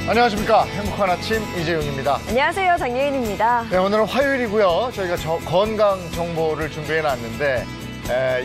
안녕하십니까. 행복한 아침 이재용입니다. 안녕하세요. 장예인입니다. 네, 오늘은 화요일이고요. 저희가 건강 정보를 준비해놨는데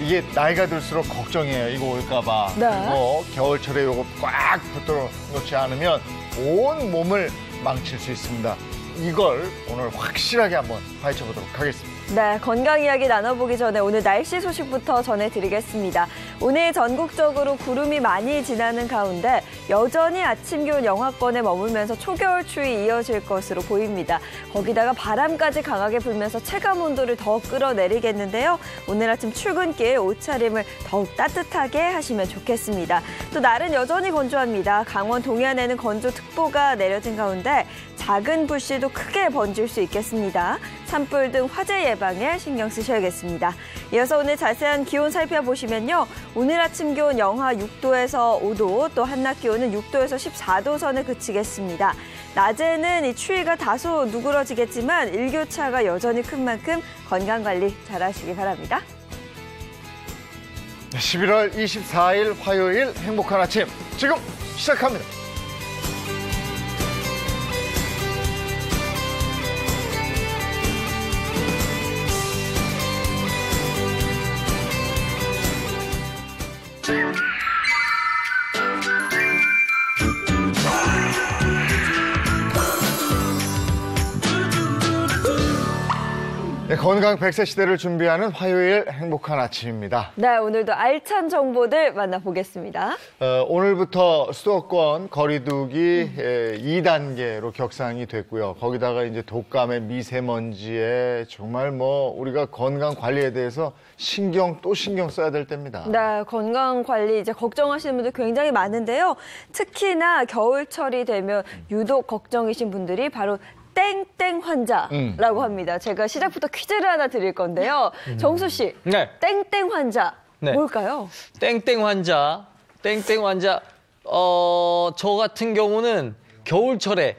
이게 나이가 들수록 걱정이에요. 이거 올까봐. 네. 그리고 겨울철에 이거 꽉 붙들어 놓지 않으면 온 몸을 망칠 수 있습니다. 이걸 오늘 확실하게 한번 파헤쳐보도록 하겠습니다. 네, 건강 이야기 나눠보기 전에 오늘 날씨 소식부터 전해드리겠습니다. 오늘 전국적으로 구름이 많이 지나는 가운데 여전히 아침 기온 영하권에 머물면서 초겨울 추위 이어질 것으로 보입니다. 거기다가 바람까지 강하게 불면서 체감 온도를 더 끌어내리겠는데요. 오늘 아침 출근길 옷차림을 더욱 따뜻하게 하시면 좋겠습니다. 또 날은 여전히 건조합니다. 강원 동해안에는 건조특보가 내려진 가운데 작은 불씨도 크게 번질 수 있겠습니다. 산불 등 화재 예방에 신경 쓰셔야겠습니다. 이어서 오늘 자세한 기온 살펴보시면요. 오늘 아침 기온 영하 6도에서 5도, 또 한낮 기온은 6도에서 14도 선에 그치겠습니다. 낮에는 이 추위가 다소 누그러지겠지만 일교차가 여전히 큰 만큼 건강관리 잘하시기 바랍니다. 11월 24일 화요일 행복한 아침 지금 시작합니다. 네, 건강 100세 시대를 준비하는 화요일 행복한 아침입니다. 네, 오늘도 알찬 정보들 만나보겠습니다. 오늘부터 수도권 거리두기 2단계로 격상이 됐고요. 거기다가 이제 독감에 미세먼지에 정말 우리가 건강 관리에 대해서 신경 써야 될 때입니다. 네, 건강 관리 이제 걱정하시는 분들 굉장히 많은데요. 특히나 겨울철이 되면 유독 걱정이신 분들이 바로 땡땡 환자라고 합니다. 제가 시작부터 퀴즈를 하나 드릴 건데요. 정수 씨, 네. 땡땡 환자 네. 뭘까요? 땡땡 환자, 저 같은 경우는 겨울철에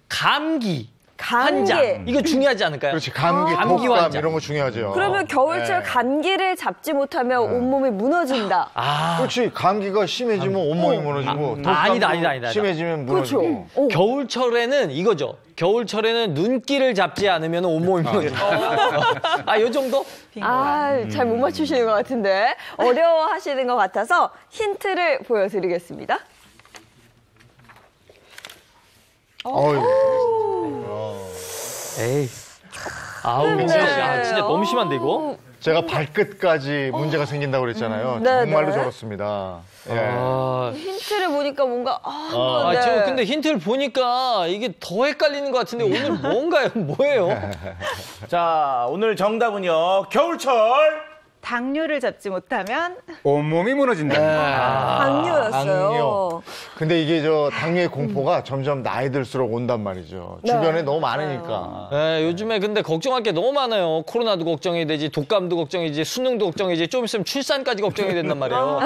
감기 환자. 이거 중요하지 않을까요? 그렇지, 감기, 감기 독감 환자. 이런 거 중요하죠. 그러면 겨울철 감기를 잡지 못하면 온몸이 무너진다. 그렇지, 감기가 심해지면 온몸이 무너지고 독감도 아니다. 심해지면 무너지고. 그렇죠. 겨울철에는 이거죠. 겨울철에는 눈길을 잡지 않으면 온몸이 무너진다. 요 정도? 잘 못 맞추시는 것 같은데 어려워하시는 것 같아서 힌트를 보여드리겠습니다. 에이. 진짜 너무 심한데, 이거? 제가 발끝까지 문제가 생긴다고 그랬잖아요. 네, 정말로 네. 저렇습니다. 힌트를 보니까 뭔가 네. 지금 근데 힌트를 보니까 이게 더 헷갈리는 것 같은데 오늘 뭔가요? 뭐예요? 자, 오늘 정답은요. 겨울철 당뇨를 잡지 못하면 온몸이 무너진다. 당뇨였어요. 당뇨. 근데 이게 당뇨의 공포가 점점 나이 들수록 온단 말이죠. 네. 주변에 너무 많으니까. 네, 요즘에 근데 걱정할 게 너무 많아요. 코로나도 걱정이 되지, 독감도 걱정이지, 수능도 걱정이지, 좀 있으면 출산까지 걱정이 된단 말이에요.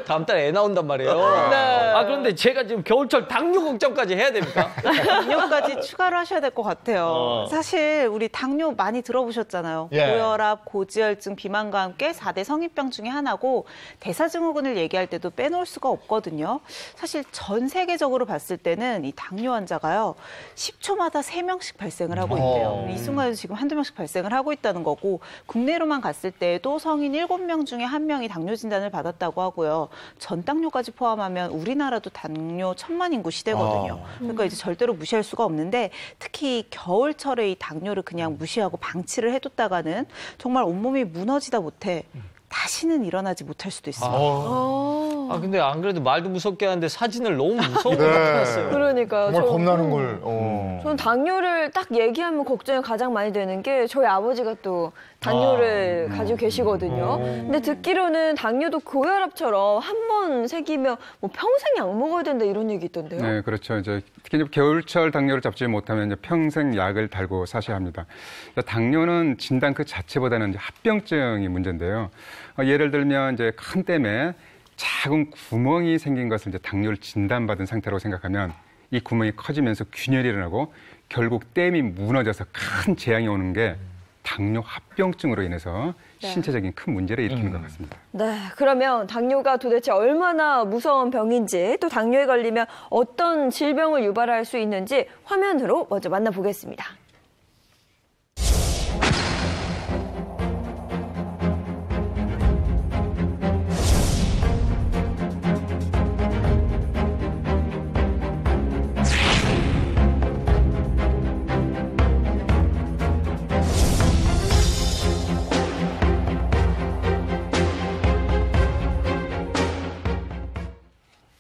다음 달 애 나온단 말이에요. 네. 그런데 제가 지금 겨울철 당뇨 걱정까지 해야 됩니까? 당뇨까지 추가로 하셔야 될 것 같아요. 사실 우리 당뇨 많이 들어보셨잖아요. 예. 고혈압, 고지혈증, 비만과 함께 4대 성인병 중에 하나고 대사증후군을 얘기할 때도 빼놓을 수가 없거든요. 사실 전 세계적으로 봤을 때는 이 당뇨 환자가요. 10초마다 3명씩 발생을 하고 있대요. 이 순간에도 지금 한두 명씩 발생을 하고 있다는 거고 국내로만 갔을 때에도 성인 7명 중에 1명이 당뇨 진단을 받았다고 하고요. 전 당뇨까지 포함하면 우리나라도 당뇨 1000만 인구 시대거든요. 그러니까 이제 절대로 무시할 수가 없는데 특히 겨울철에 이 당뇨를 그냥 무시하고 방치를 해뒀다가는 정말 온몸이 무너지다 못해 다시는 일어나지 못할 수도 있습니다. 근데 안 그래도 말도 무섭게 하는데 사진을 너무 무서운 거 네. 나타났어요. 그러니까요. 정말 겁나는 걸. 저는 당뇨를 딱 얘기하면 걱정이 가장 많이 되는 게 저희 아버지가 또 당뇨를 가지고 계시거든요. 근데 듣기로는 당뇨도 고혈압처럼 한 번 생기면 평생 약 먹어야 된다 이런 얘기 있던데요. 네, 그렇죠. 특히 겨울철 당뇨를 잡지 못하면 평생 약을 달고 사셔야 합니다. 당뇨는 진단 그 자체보다는 합병증이 문제인데요. 예를 들면 큰 댐에 작은 구멍이 생긴 것을 당뇨를 진단받은 상태라고 생각하면 이 구멍이 커지면서 균열이 일어나고 결국 댐이 무너져서 큰 재앙이 오는 게 당뇨 합병증으로 인해서 신체적인 큰 문제를 일으키는 것 같습니다. 네, 그러면 당뇨가 도대체 얼마나 무서운 병인지 또 당뇨에 걸리면 어떤 질병을 유발할 수 있는지 화면으로 먼저 만나보겠습니다.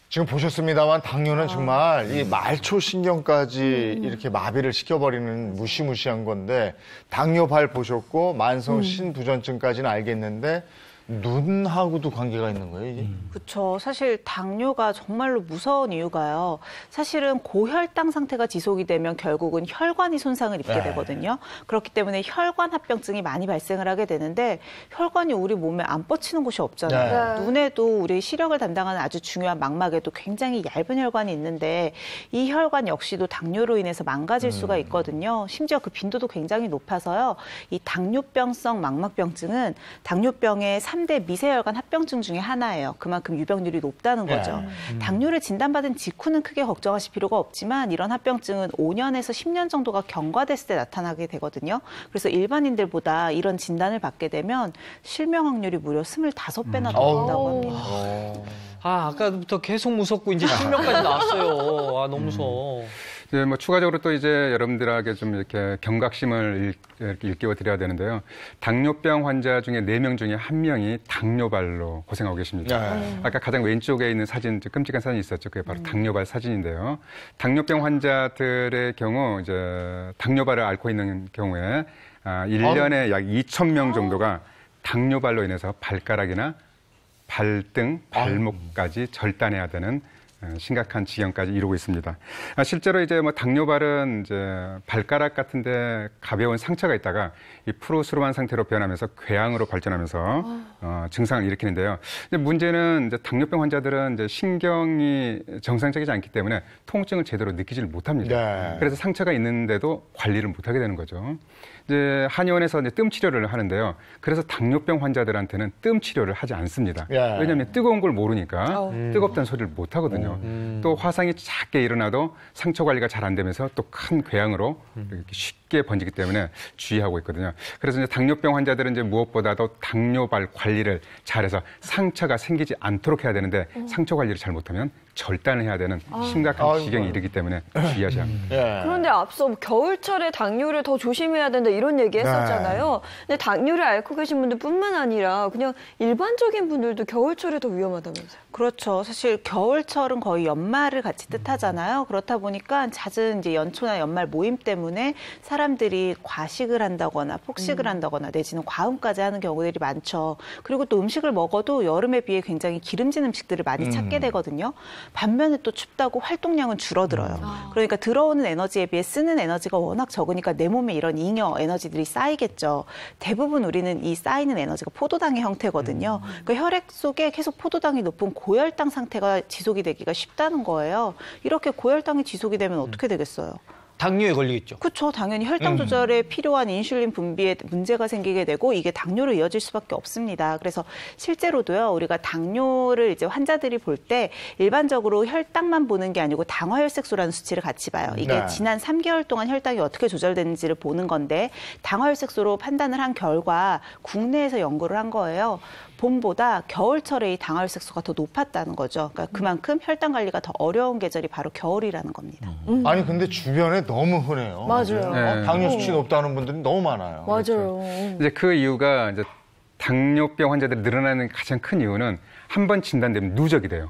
지금 보셨습니다만 당뇨는 정말 이 말초 신경까지 이렇게 마비를 시켜버리는 무시무시한 건데 당뇨발 보셨고 만성 신부전증까지는 알겠는데 눈하고도 관계가 있는 거예요, 이게? 그렇죠. 사실 당뇨가 정말로 무서운 이유가요. 사실은 고혈당 상태가 지속이 되면 결국은 혈관이 손상을 입게 되거든요. 그렇기 때문에 혈관 합병증이 많이 발생을 하게 되는데 혈관이 우리 몸에 안 뻗치는 곳이 없잖아요. 네. 눈에도 우리 시력을 담당하는 아주 중요한 망막에도 굉장히 얇은 혈관이 있는데 이 혈관 역시도 당뇨로 인해서 망가질 수가 있거든요. 심지어 그 빈도도 굉장히 높아서요. 이 당뇨병성 망막병증은 당뇨병의 3대 미세혈관 합병증 중에 하나예요. 그만큼 유병률이 높다는 거죠. 당뇨를 진단받은 직후는 크게 걱정하실 필요가 없지만 이런 합병증은 5년에서 10년 정도가 경과됐을 때 나타나게 되거든요. 그래서 일반인들보다 이런 진단을 받게 되면 실명 확률이 무려 25배나 더 높다고 합니다. 아까부터 계속 무섭고 이제 실명까지 나왔어요. 너무 무서워. 이제 뭐 추가적으로 또 이제 여러분들에게 좀 이렇게 경각심을 이렇게 일깨워 드려야 되는데요. 당뇨병 환자 중에 4명 중에 1명이 당뇨발로 고생하고 계십니다. 아까 가장 왼쪽에 있는 사진, 끔찍한 사진이 있었죠. 그게 바로 당뇨발 사진인데요. 당뇨병 환자들의 경우 이제 당뇨발을 앓고 있는 경우에 1년에 약 2,000명 정도가 당뇨발로 인해서 발가락이나 발등, 발목까지 절단해야 되는 심각한 지경까지 이루고 있습니다. 실제로 이제 뭐 당뇨발은 이제 발가락 같은데 가벼운 상처가 있다가 이 프로스름한 상태로 변하면서 궤양으로 발전하면서 증상을 일으키는데요. 근데 문제는 이제 당뇨병 환자들은 이제 신경이 정상적이지 않기 때문에 통증을 제대로 느끼지를 못합니다. 그래서 상처가 있는데도 관리를 못하게 되는 거죠. 이제 한의원에서 이제 뜸 치료를 하는데요. 그래서 당뇨병 환자들한테는 뜸 치료를 하지 않습니다. 왜냐하면 뜨거운 걸 모르니까 뜨겁다는 소리를 못 하거든요. 또 화상이 작게 일어나도 상처 관리가 잘 안 되면서 또 큰 궤양으로 이렇게 쉽게 번지기 때문에 주의하고 있거든요. 그래서 이제 당뇨병 환자들은 이제 무엇보다도 당뇨발 관리를 잘해서 상처가 생기지 않도록 해야 되는데 상처 관리를 잘 못하면 절단을 해야 되는 심각한 지경이 이르기 때문에 주의하셔야 합니다. 그런데 앞서 겨울철에 당뇨를 더 조심해야 된다 이런 얘기 했었잖아요. 근데 당뇨를 앓고 계신 분들뿐만 아니라 그냥 일반적인 분들도 겨울철에 더 위험하다면서요. 그렇죠. 사실 겨울철은 거의 연말을 같이 뜻하잖아요. 그렇다 보니까 잦은 이제 연초나 연말 모임 때문에 사람들이 과식을 한다거나 폭식을 한다거나 내지는 과음까지 하는 경우들이 많죠. 그리고 또 음식을 먹어도 여름에 비해 굉장히 기름진 음식들을 많이 찾게 되거든요. 반면에 또 춥다고 활동량은 줄어들어요. 그러니까 들어오는 에너지에 비해 쓰는 에너지가 워낙 적으니까 내 몸에 이런 잉여 에너지들이 쌓이겠죠. 대부분 우리는 이 쌓이는 에너지가 포도당의 형태거든요. 그 혈액 속에 계속 포도당이 높은 고혈당 상태가 지속이 되기가 쉽다는 거예요. 이렇게 고혈당이 지속이 되면 어떻게 되겠어요? 당뇨에 걸리겠죠. 그렇죠. 당연히 혈당 조절에 필요한 인슐린 분비에 문제가 생기게 되고 이게 당뇨로 이어질 수밖에 없습니다. 그래서 실제로도요. 우리가 당뇨를 이제 환자들이 볼 때 일반적으로 혈당만 보는 게 아니고 당화혈색소라는 수치를 같이 봐요. 이게 지난 3개월 동안 혈당이 어떻게 조절되는지를 보는 건데 당화혈색소로 판단을 한 결과 국내에서 연구를 한 거예요. 봄보다 겨울철에 이 당화혈색소가 더 높았다는 거죠. 그러니까 그만큼 혈당 관리가 더 어려운 계절이 바로 겨울이라는 겁니다. 아니 근데 주변에 너무 흔해요. 맞아요. 당뇨 수치 높다는 분들이 너무 많아요. 맞아요. 이제 그 이유가 이제 당뇨병 환자들이 늘어나는 가장 큰 이유는 한 번 진단되면 누적이 돼요.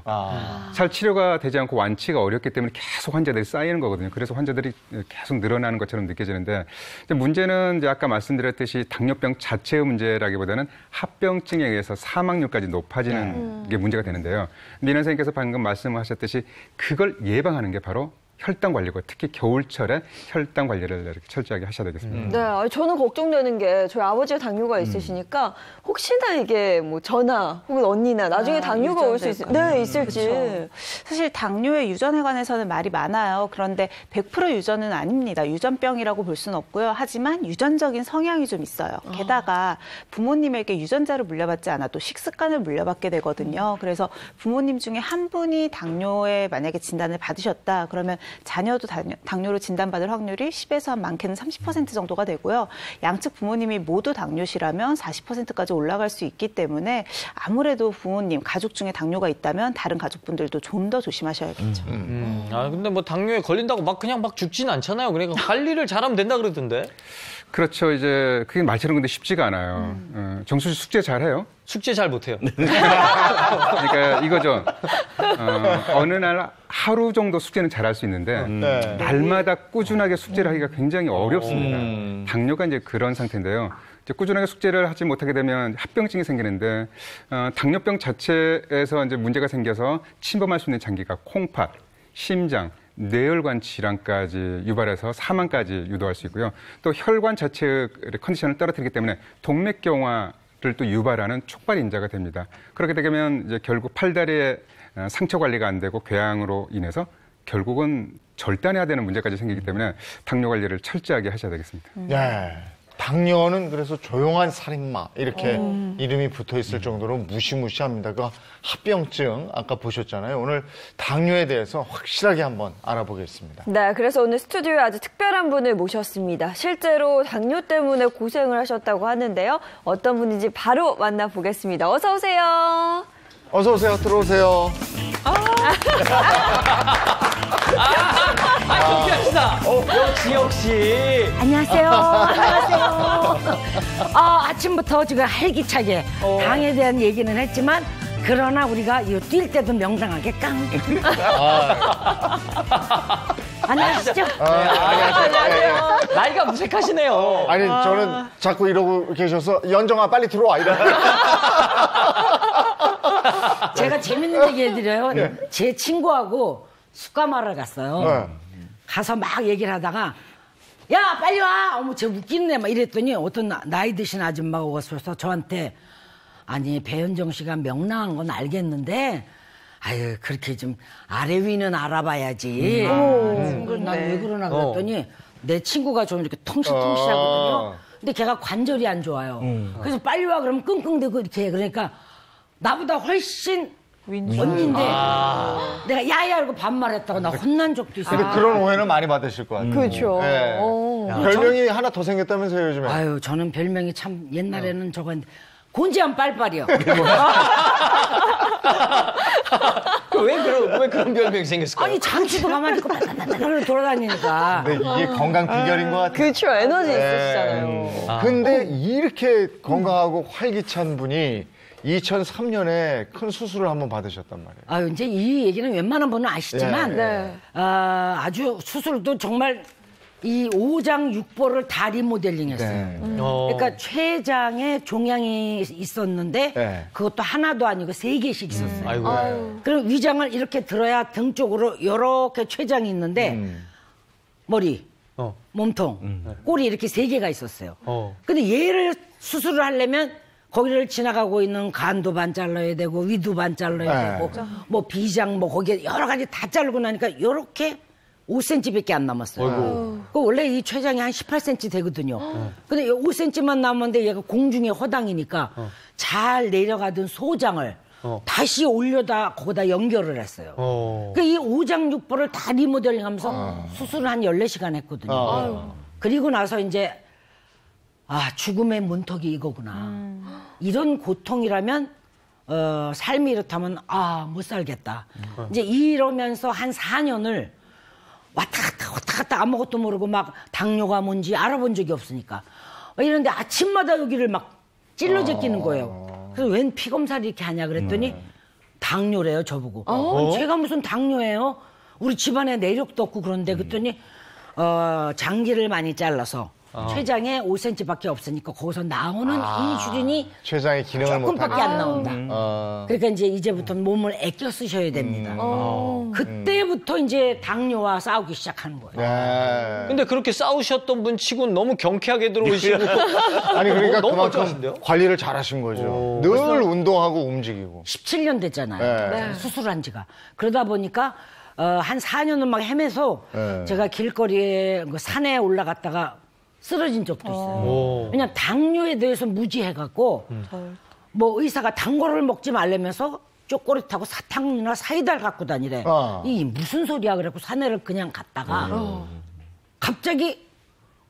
잘 치료가 되지 않고 완치가 어렵기 때문에 계속 환자들이 쌓이는 거거든요. 그래서 환자들이 계속 늘어나는 것처럼 느껴지는데 이제 문제는 이제 아까 말씀드렸듯이 당뇨병 자체의 문제라기보다는 합병증에 의해서 사망률까지 높아지는 게 문제가 되는데요. 민 선생님께서 방금 말씀하셨듯이 그걸 예방하는 게 바로 혈당 관리고 특히 겨울철에 혈당 관리를 이렇게 철저하게 하셔야 되겠습니다. 네, 아니, 저는 걱정되는 게 저희 아버지가 당뇨가 있으시니까 혹시나 이게 뭐 저나 혹은 언니나 나중에 당뇨가 올 수 있을지. 그렇죠. 사실 당뇨의 유전에 관해서는 말이 많아요. 그런데 100% 유전은 아닙니다. 유전병이라고 볼 수는 없고요. 하지만 유전적인 성향이 좀 있어요. 게다가 부모님에게 유전자를 물려받지 않아도 식습관을 물려받게 되거든요. 그래서 부모님 중에 한 분이 당뇨에 만약에 진단을 받으셨다 그러면 자녀도 당뇨로 진단받을 확률이 10에서 많게는 30% 정도가 되고요. 양측 부모님이 모두 당뇨시라면 40%까지 올라갈 수 있기 때문에 아무래도 부모님, 가족 중에 당뇨가 있다면 다른 가족분들도 좀 더 조심하셔야겠죠. 아, 근데 뭐 당뇨에 걸린다고 그냥 막 죽진 않잖아요. 그러니까 관리를 잘하면 된다 그러던데. 그렇죠. 이제 그게 말처럼 근데 쉽지가 않아요. 정수 씨 숙제 잘해요? 숙제 잘 못해요. 그러니까 이거죠. 어느 날 하루 정도 숙제는 잘할 수 있는데 날마다 꾸준하게 숙제를 하기가 굉장히 어렵습니다. 당뇨가 이제 그런 상태인데요. 이제 꾸준하게 숙제를 하지 못하게 되면 합병증이 생기는데 당뇨병 자체에서 이제 문제가 생겨서 침범할 수 있는 장기가 콩팥, 심장, 뇌혈관 질환까지 유발해서 사망까지 유도할 수 있고요. 또 혈관 자체의 컨디션을 떨어뜨리기 때문에 동맥경화를 또 유발하는 촉발 인자가 됩니다. 그렇게 되면 이제 결국 팔다리에 상처 관리가 안 되고 궤양으로 인해서 결국은 절단해야 되는 문제까지 생기기 때문에 당뇨 관리를 철저하게 하셔야 되겠습니다. 네. 당뇨는 그래서 조용한 살인마 이렇게 이름이 붙어 있을 정도로 무시무시합니다. 그 합병증 아까 보셨잖아요. 오늘 당뇨에 대해서 확실하게 한번 알아보겠습니다. 네, 그래서 오늘 스튜디오에 아주 특별한 분을 모셨습니다. 실제로 당뇨 때문에 고생을 하셨다고 하는데요. 어떤 분인지 바로 만나보겠습니다. 어서 오세요. 어서 오세요. 들어오세요. 경쾌하시다. 역시. 안녕하세요. 안녕하세요. 아침부터 지금 활기차게 당에 대한 얘기는 했지만 그러나 우리가 이거 뛸 때도 명랑하게 깡. 안녕하시죠? 안녕하세요. 나이가 무색하시네요. 아니 저는 자꾸 이러고 계셔서 연정아 빨리 들어와 이러고. 제가 재밌는 얘기 해드려요. 제 친구하고 숯가마를 갔어요. 가서 막 얘기를 하다가 야 빨리 와. 어머 쟤 웃기네 막 이랬더니 어떤 나이 드신 아줌마가 와서 저한테 아니 배현정 씨가 명랑한 건 알겠는데 아유 그렇게 좀 아래 위는 알아봐야지. 난 왜 그러나 그랬더니 내 친구가 좀 이렇게 통실통실하거든요. 근데 걔가 관절이 안 좋아요. 그래서 빨리 와 그러면 끙끙대고 이렇게 해. 그러니까 나보다 훨씬 언니인데 내가 야야 이러고 반말했다고 나 혼난 적도 있어요. 근데 그런 오해는 많이 받으실 것 같아요. 그렇죠. 네. 별명이 하나 더 생겼다면서요 요즘에. 아유 저는 별명이 참 옛날에는 저건 곤지암 빨빨이요. 왜 그런 별명이 생겼을까요? 아니 장치도 가만히 있고 바다바다 돌아다니니까. 근데 이게 건강 비결인 것 같아요. 그렇죠. 에너지 있으시잖아요. 근데 이렇게 건강하고 활기찬 분이 2003년에 큰 수술을 한번 받으셨단 말이에요. 아유 이제 이 얘기는 웬만한 분은 아시지만 네. 아주 수술도 정말 이 5장 6보를 다 리모델링했어요. 그러니까 췌장에 종양이 있었는데 네. 그것도 하나도 아니고 3개씩 있었어요. 아이고. 그럼 위장을 이렇게 들어야 등 쪽으로 이렇게 췌장이 있는데 머리, 몸통, 꼬리 이렇게 3개가 있었어요. 근데 얘를 수술을 하려면 거기를 지나가고 있는 간도 반 잘라야 되고 위도 반 잘라야 되고 뭐 비장 뭐 거기에 여러 가지 다 자르고 나니까 이렇게 5cm밖에 안 남았어요. 그 원래 이 췌장이 한 18cm 되거든요. 근데 5cm만 남았는데 얘가 공중에 허당이니까 잘 내려가던 소장을 다시 올려다 거기다 연결을 했어요. 그러니까 이 5장 6보를 다 리모델링하면서 수술을 한 14시간 했거든요. 그리고 나서 이제 죽음의 문턱이 이거구나. 이런 고통이라면 삶이 이렇다면 못 살겠다. 이제 이러면서 한 4년을 왔다 갔다 아무것도 모르고 막 당뇨가 뭔지 알아본 적이 없으니까 이런데 아침마다 여기를 막 찔러 제끼는 거예요. 그래서 웬 피검사를 이렇게 하냐 그랬더니 당뇨래요 저보고. 제가 무슨 당뇨예요? 우리 집안에 내력도 없고 그런데 그랬더니 장기를 많이 잘라서 췌장에 5cm밖에 없으니까 거기서 나오는 인슐린이 췌장의 기능을 조금밖에 못하니까. 안 나온다. 그러니까 이제 이제부터는 몸을 아껴 쓰셔야 됩니다. 그때부터 이제 당뇨와 싸우기 시작하는 거예요. 네. 근데 그렇게 싸우셨던 분 치고는 너무 경쾌하게 들어오시고. 아니 그러니까 너무 그만큼 멀쩡하신데요? 관리를 잘하신 거죠. 늘 운동하고 움직이고. 17년 됐잖아요. 네. 수술한 지가. 그러다 보니까 한 4년을 막 헤매서 네. 제가 길거리에 그 산에 올라갔다가 쓰러진 적도 있어요. 왜냐면 당뇨에 대해서 무지해갖고 뭐 의사가 단 거를 먹지 말라면서 쪼꼬릿하고 사탕이나 사이다를 갖고 다니래. 이 무슨 소리야 그래갖고 산에를 그냥 갔다가 갑자기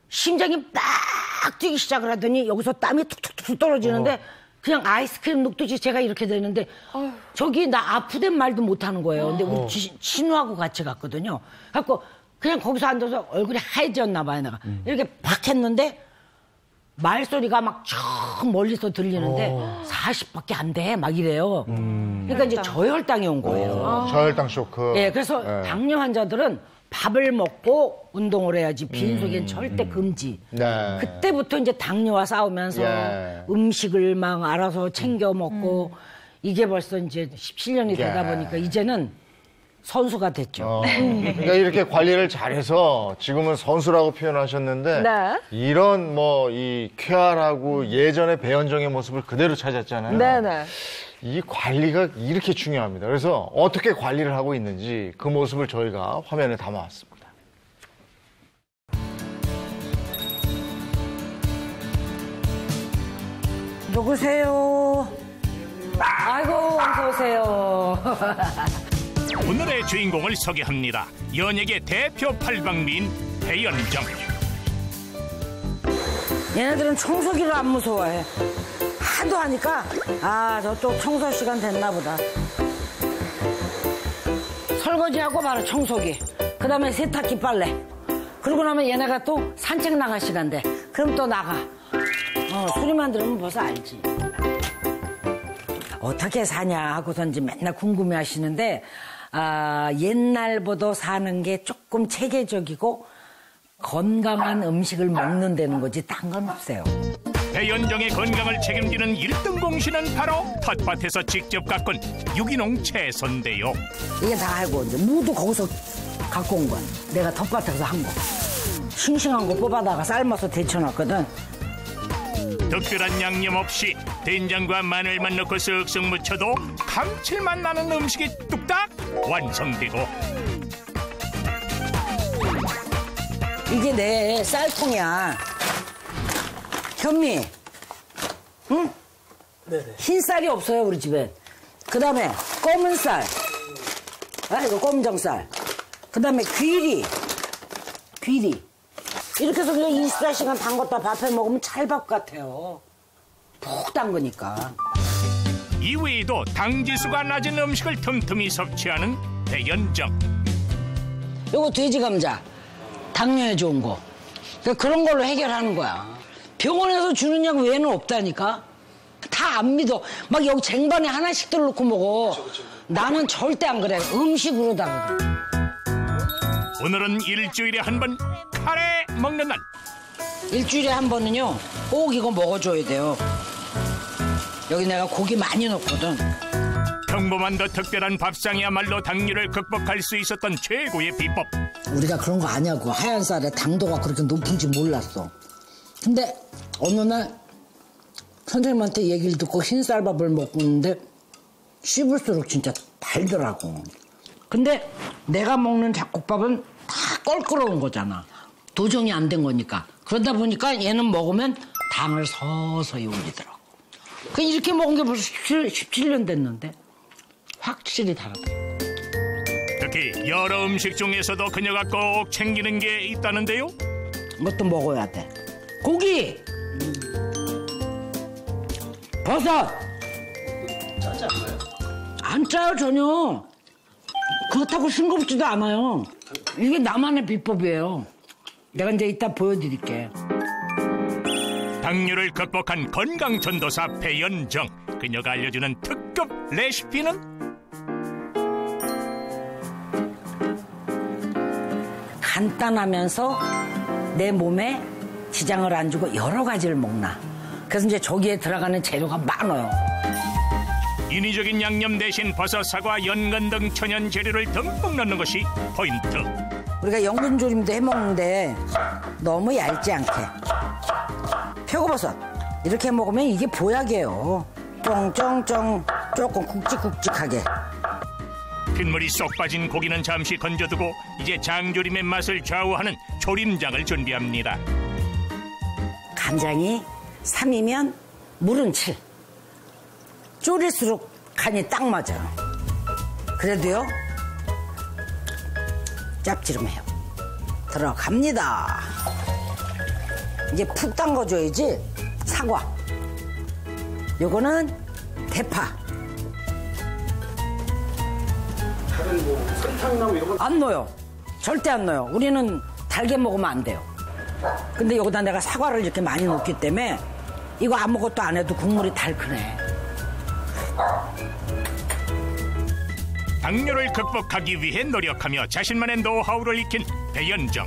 심장이 딱 뛰기 시작을 하더니 여기서 땀이 툭툭툭 떨어지는데 그냥 아이스크림 녹듯이 제가 이렇게 되는데 저기 나 아프단 말도 못하는 거예요. 근데 우리 친구하고 같이 갔거든요. 갖고 그냥 거기서 앉아서 얼굴이 하얘졌나 봐요. 내가 이렇게 팍 했는데 말소리가 막 저 멀리서 들리는데 40밖에 안 돼 막 이래요. 그러니까 이제 저혈당이 온 거예요. 저혈당 쇼크. 예, 그래서 당뇨 환자들은 밥을 먹고 운동을 해야지 빈속엔 절대 금지. 네. 그때부터 이제 당뇨와 싸우면서 예. 음식을 막 알아서 챙겨 먹고 이게 벌써 이제 17년이 되다 예. 보니까 이제는 선수가 됐죠. 그러니까 이렇게 관리를 잘해서 지금은 선수라고 표현하셨는데 네. 이런 뭐 이 쾌활하고 예전의 배현정의 모습을 그대로 찾았잖아요. 네네. 이 관리가 이렇게 중요합니다. 그래서 어떻게 관리를 하고 있는지 그 모습을 저희가 화면에 담아왔습니다. 누구세요? 아이고 어서 오세요. 오늘의 주인공을 소개합니다. 연예계 대표 팔방미인 배현정. 얘네들은 청소기를 안 무서워해. 하도 하니까 저쪽 청소 시간 됐나 보다. 설거지하고 바로 청소기. 그 다음에 세탁기 빨래. 그러고 나면 얘네가 또 산책 나갈 시간 돼. 그럼 또 나가. 소리만 들으면 벌써 알지. 어떻게 사냐 하고선지 맨날 궁금해 하시는데 옛날보다 사는 게 조금 체계적이고 건강한 음식을 먹는다는 거지 딴 건 없어요. 배현정의 건강을 책임지는 1등 공신은 바로 텃밭에서 직접 가꾼 유기농 채소인데요. 이게 다 알고 이제 무도 거기서 갖고 온 거야. 내가 텃밭에서 한 거. 싱싱한 거 뽑아다가 삶아서 데쳐놨거든. 특별한 양념 없이 된장과 마늘만 넣고 쓱쓱 묻혀도 감칠맛 나는 음식이 뚝딱 완성되고, 이게 내 쌀통이야. 현미. 응? 네네. 흰 쌀이 없어요 우리 집에. 그 다음에 검은 쌀. 이거 검정쌀. 그 다음에 귀리. 이렇게 해서 그냥 24시간 담궜다 밥해 먹으면 찰밥 같아요. 푹 담그니까. 이외에도 당지수가 낮은 음식을 틈틈이 섭취하는 배현정. 요거 돼지 감자. 당뇨에 좋은 거. 그러니까 그런 걸로 해결하는 거야. 병원에서 주는 약 외에는 없다니까. 다 안 믿어. 막 여기 쟁반에 하나씩들 놓고 먹어. 나는 절대 안 그래. 음식으로다가. 오늘은 일주일에 한 번 카레 먹는 날. 일주일에 한 번은요 꼭 이거 먹어줘야 돼요. 여기 내가 고기 많이 넣거든. 평범한 더 특별한 밥상이야말로 당뇨를 극복할 수 있었던 최고의 비법. 우리가 그런 거 아냐고. 하얀 쌀에 당도가 그렇게 높은지 몰랐어. 근데 어느 날 선생님한테 얘기를 듣고 흰쌀밥을 먹고 있는데 씹을수록 진짜 달더라고. 근데 내가 먹는 잡곡밥은 다 껄끄러운 거잖아. 도정이 안 된 거니까. 그러다 보니까 얘는 먹으면 당을 서서히 올리더라고. 이렇게 먹은 게 벌써 17년 됐는데 확실히 다르다. 특히 여러 음식 중에서도 그녀가 꼭 챙기는 게 있다는데요. 이것도 먹어야 돼. 고기! 버섯! 짜지 않나요? 안 짜요 전혀. 그렇다고 싱겁지도 않아요. 이게 나만의 비법이에요. 내가 이제 이따 보여드릴게. 당뇨를 극복한 건강 전도사 배현정. 그녀가 알려주는 특급 레시피는? 간단하면서 내 몸에 지장을 안 주고 여러 가지를 먹나. 그래서 이제 저기에 들어가는 재료가 많아요. 인위적인 양념 대신 버섯, 사과, 연근 등 천연 재료를 듬뿍 넣는 것이 포인트. 우리가 연근조림도 해먹는데 너무 얇지 않게. 표고버섯 이렇게 먹으면 이게 보약이에요. 쫑쫑쫑 조금 굵직굵직하게. 핏물이 쏙 빠진 고기는 잠시 건져두고 이제 장조림의 맛을 좌우하는 조림장을 준비합니다. 간장이 3이면 물은 7. 졸일수록 간이 딱 맞아요. 그래도요, 짭지름해요. 들어갑니다. 이제 푹 담궈줘야지. 사과. 요거는 대파. 다른 뭐 설탕나무 이런 건 안 넣어요. 절대 안 넣어요. 우리는 달게 먹으면 안 돼요. 근데 여기다 내가 사과를 이렇게 많이 넣기 때문에 이거 아무것도 안 해도 국물이 달큰해. 당뇨를 극복하기 위해 노력하며 자신만의 노하우를 익힌 배현정.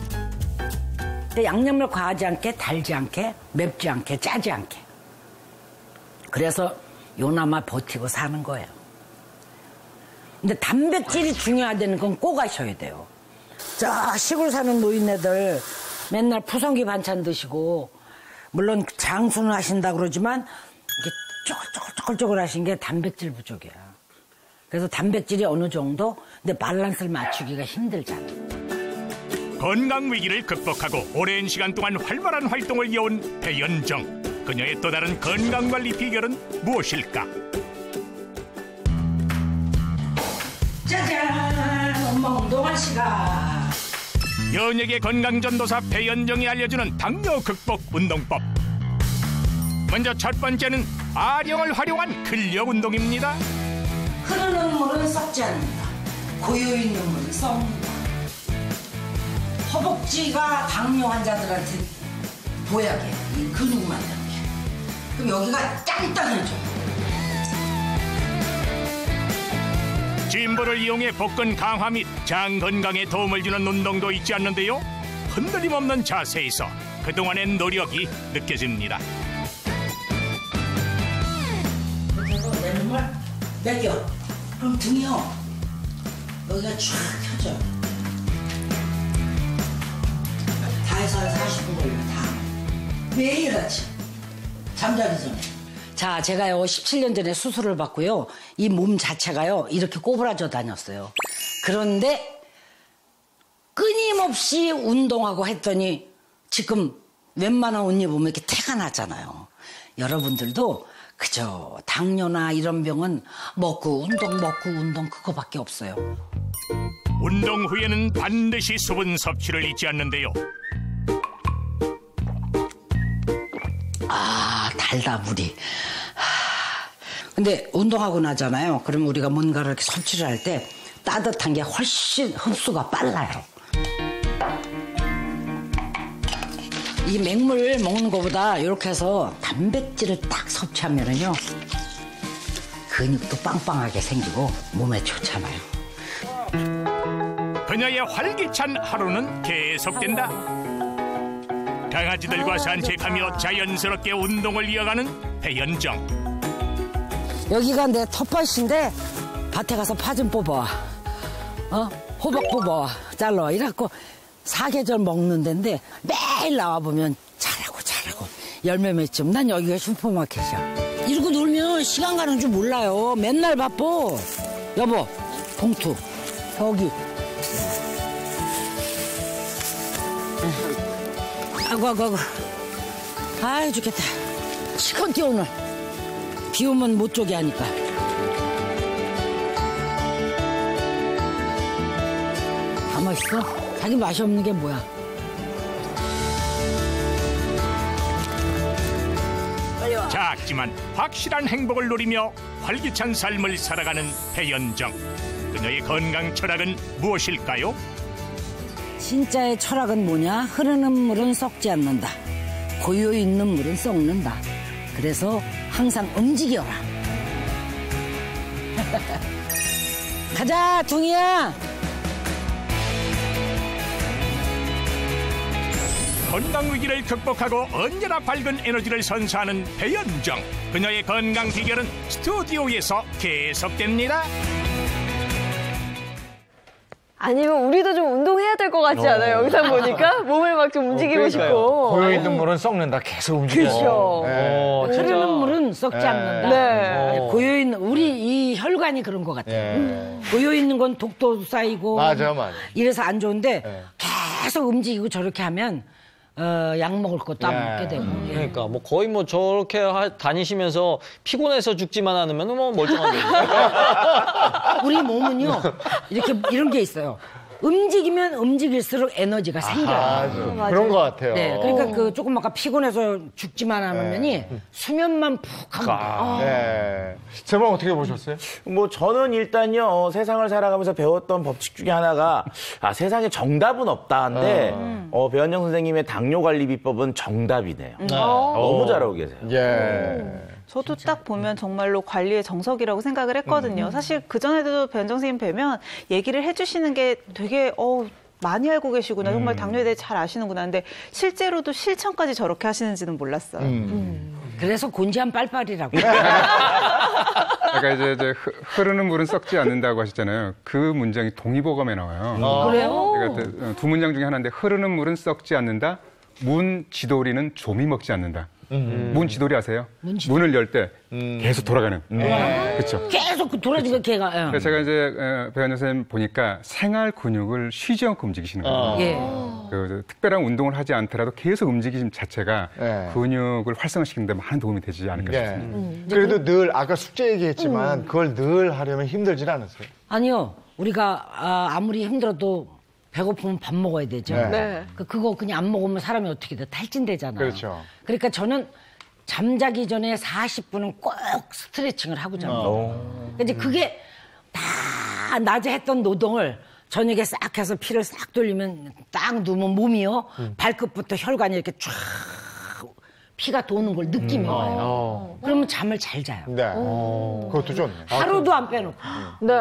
근데 양념을 과하지 않게, 달지 않게, 맵지 않게, 짜지 않게. 그래서 요나마 버티고 사는 거예요. 근데 단백질이 중요하다는 건 꼭 아셔야 돼요. 자, 시골 사는 노인네들 맨날 푸성기 반찬 드시고, 물론 장수는 하신다 그러지만 이게 쪼글쪼글 하신 게 단백질 부족이야. 그래서 단백질이 어느 정도, 근데 밸런스를 맞추기가 힘들잖아. 건강 위기를 극복하고 오랜 시간 동안 활발한 활동을 이어온 배현정. 그녀의 또 다른 건강관리 비결은 무엇일까? 짜잔! 엄마 운동할 시간. 연예계 건강전도사 배현정이 알려주는 당뇨 극복 운동법. 먼저 첫 번째는 아령을 활용한 근력 운동입니다. 흐르는 물은 썩지 않는다. 고요 있는 물은 썩는다. 허벅지가 당뇨 환자들한테 보약이에요. 이 근육 만드는 게. 그럼 여기가 짱짱해져. 짐볼을 이용해 복근 강화 및 장 건강에 도움을 주는 운동도 있지 않는데요. 흔들림 없는 자세에서 그동안의 노력이 느껴집니다. 이렇게 해서 내 눈을 매겨. 그럼 등이요. 여기가 쫙 펴져요. 다 해서 한 40분 걸려요. 다. 매일 아침. 잠자기 전에. 자, 제가요 17년 전에 수술을 받고요. 이 몸 자체가요 이렇게 꼬부라져 다녔어요. 그런데 끊임없이 운동하고 했더니 지금 웬만한 옷 입으면 이렇게 태가 나잖아요. 여러분들도 그저 당뇨나 이런 병은 먹고 운동 그거밖에 없어요. 운동 후에는 반드시 수분 섭취를 잊지 않는데요. 아, 달다 물이. 근데 운동하고 나잖아요. 그러면 우리가 뭔가를 이렇게 섭취를 할 때 따뜻한 게 훨씬 흡수가 빨라요. 이 맹물 먹는 것보다 이렇게 해서 단백질을 딱 섭취하면은요 근육도 빵빵하게 생기고 몸에 좋잖아요. 그녀의 활기찬 하루는 계속된다. 강아지들과 산책하며 자연스럽게 운동을 이어가는 배현정. 여기가 내 텃밭인데 밭에 가서 파 좀 뽑아. 호박 뽑아. 잘라. 이래갖고 사계절 먹는 데인데 매일 나와보면 잘하고 열매 맺좀. 난 여기가 슈퍼마켓이야. 이러고 놀면 시간 가는 줄 몰라요. 맨날 바빠. 여보, 봉투. 여기. 아이고. 아이, 죽겠다. 시컨 뛰어 오늘. 비 오면 못 쪼게 하니까. 가만있어? 자기 맛이 없는 게 뭐야? 빨리 와. 작지만 확실한 행복을 누리며 활기찬 삶을 살아가는 배현정. 그녀의 건강 철학은 무엇일까요? 진짜의 철학은 뭐냐? 흐르는 물은 썩지 않는다. 고요 있는 물은 썩는다. 그래서 항상 움직여라. 가자, 둥이야. 건강 위기를 극복하고 언제나 밝은 에너지를 선사하는 배현정. 그녀의 건강 비결은 스튜디오에서 계속됩니다. 아니면 우리도 좀 운동해야 될 것 같지 않아요? 영상 보니까 몸을 막 좀 움직이고 싶고. 고여있는 물은 썩는다. 계속 움직여. 그렇죠. 흐르는 물은 썩지 않는다. 네. 고여있는 우리 이 혈관이 그런 것 같아요. 고여있는 건 독도 쌓이고 맞아. 이래서 안 좋은데 계속 움직이고 저렇게 하면 약 먹을 것도 안 먹게 되고. 그러니까 뭐 거의 뭐 저렇게 다니시면서 피곤해서 죽지만 않으면 뭐 멀쩡하게. 우리 몸은요 이렇게 이런 게 있어요. 움직이면 움직일수록 에너지가 생겨요. 맞아. 그런 것 같아요. 네, 그러니까 그 조금 아까 피곤해서 죽지만 않으면이 수면만 푹 하면 돼요. 네. 제목 어떻게 보셨어요? 뭐 저는 일단요 세상을 살아가면서 배웠던 법칙 중에 하나가 세상에 정답은 없다는데 배현정 선생님의 당뇨 관리 비법은 정답이네요. 너무 잘하고 계세요. 예. 저도 딱 보면 정말로 관리의 정석이라고 생각을 했거든요. 사실 그전에도 배현정 선생님 뵈면 얘기를 해주시는 게 되게 많이 알고 계시구나. 정말 당뇨에 대해 잘 아시는구나. 근데 실제로도 실천까지 저렇게 하시는지는 몰랐어요. 그래서 곤지암 빨빨이라고. 아까 이제 흐르는 물은 썩지 않는다고 하셨잖아요. 그 문장이 동의보감에 나와요. 그래요? 그러니까 두 문장 중에 하나인데 흐르는 물은 썩지 않는다. 문 지돌이는 좀이 먹지 않는다. 문 지돌이 아세요? 문을 열 때 계속 돌아가는. 그렇죠. 계속 돌아지고 걔가. 그래서 제가 이제 배현정 선생님 보니까 생활 근육을 쉬지 않고 움직이시는 거예요. 예. 그 특별한 운동을 하지 않더라도 계속 움직임 자체가 예. 근육을 활성화시키는 데 많은 도움이 되지 않을까 싶습니다. 그래도 늘 아까 숙제 얘기했지만 그걸 늘 하려면 힘들진 않으세요? 아니요. 우리가 아무리 힘들어도 배고프면 밥 먹어야 되죠. 네. 그거 그냥 안 먹으면 사람이 어떻게 돼? 탈진되잖아요. 그렇죠. 그러니까 저는 잠자기 전에 40분은 꼭 스트레칭을 하고 잡니다. 이제 그게 다 낮에 했던 노동을 저녁에 싹 해서 피를 싹 돌리면 딱 누우면 몸이요. 발끝부터 혈관이 이렇게 쫙 피가 도는 걸 느끼며 와요. 그러면 잠을 잘 자요. 네. 그것도 좋네. 하루도 안 빼놓고. 네.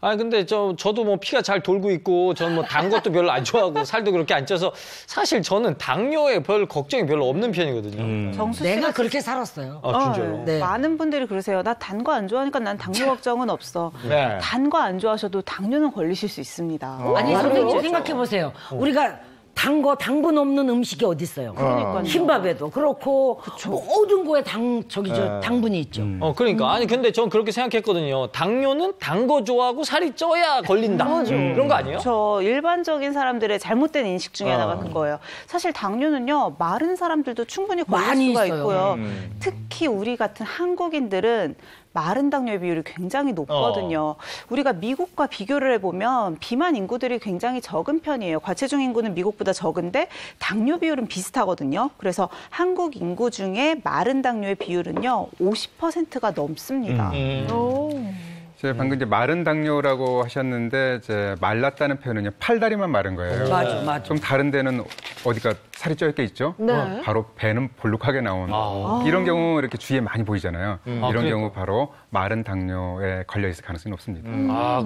아니 근데 저도 뭐 피가 잘 돌고 있고 저는 뭐 단 것도 별로 안 좋아하고 살도 그렇게 안 쪄서 사실 저는 당뇨에 별 걱정이 별로 없는 편이거든요. 정수 내가 씨가 그렇게 살았어요. 아 진짜요? 네. 많은 분들이 그러세요. 나 단 거 안 좋아하니까 난 당뇨 걱정은 없어. 네. 단 거 안 좋아하셔도 당뇨는 걸리실 수 있습니다. 아니, 선생님 생각해보세요. 우리가 당분 없는 음식이 어디 있어요? 그러니까요. 흰밥에도 그렇고 모든 거에 당분이 있죠. 그러니까 아니 근데 전 그렇게 생각했거든요. 당뇨는 단 거 좋아하고 살이 쪄야 걸린다. 그런 거 아니에요? 저 일반적인 사람들의 잘못된 인식 중에 하나가 그거예요. 사실 당뇨는요 마른 사람들도 충분히 걸릴 많이 수가 있어요. 있고요. 특히 우리 같은 한국인들은 마른 당뇨의 비율이 굉장히 높거든요. 우리가 미국과 비교를 해보면 비만 인구들이 굉장히 적은 편이에요. 과체중 인구는 미국보다 적은데 당뇨 비율은 비슷하거든요. 그래서 한국 인구 중에 마른 당뇨의 비율은요 50%가 넘습니다. 제가 방금 이제 마른 당뇨라고 하셨는데 이제 말랐다는 표현은요 팔다리만 마른 거예요. 맞아. 좀 다른 데는 어디가 살이 쪄있게 있죠? 네. 바로 배는 볼록하게 나온 이런 경우 이렇게 주위에 많이 보이잖아요. 이런 경우 바로 마른 당뇨에 걸려 있을 가능성이 높습니다.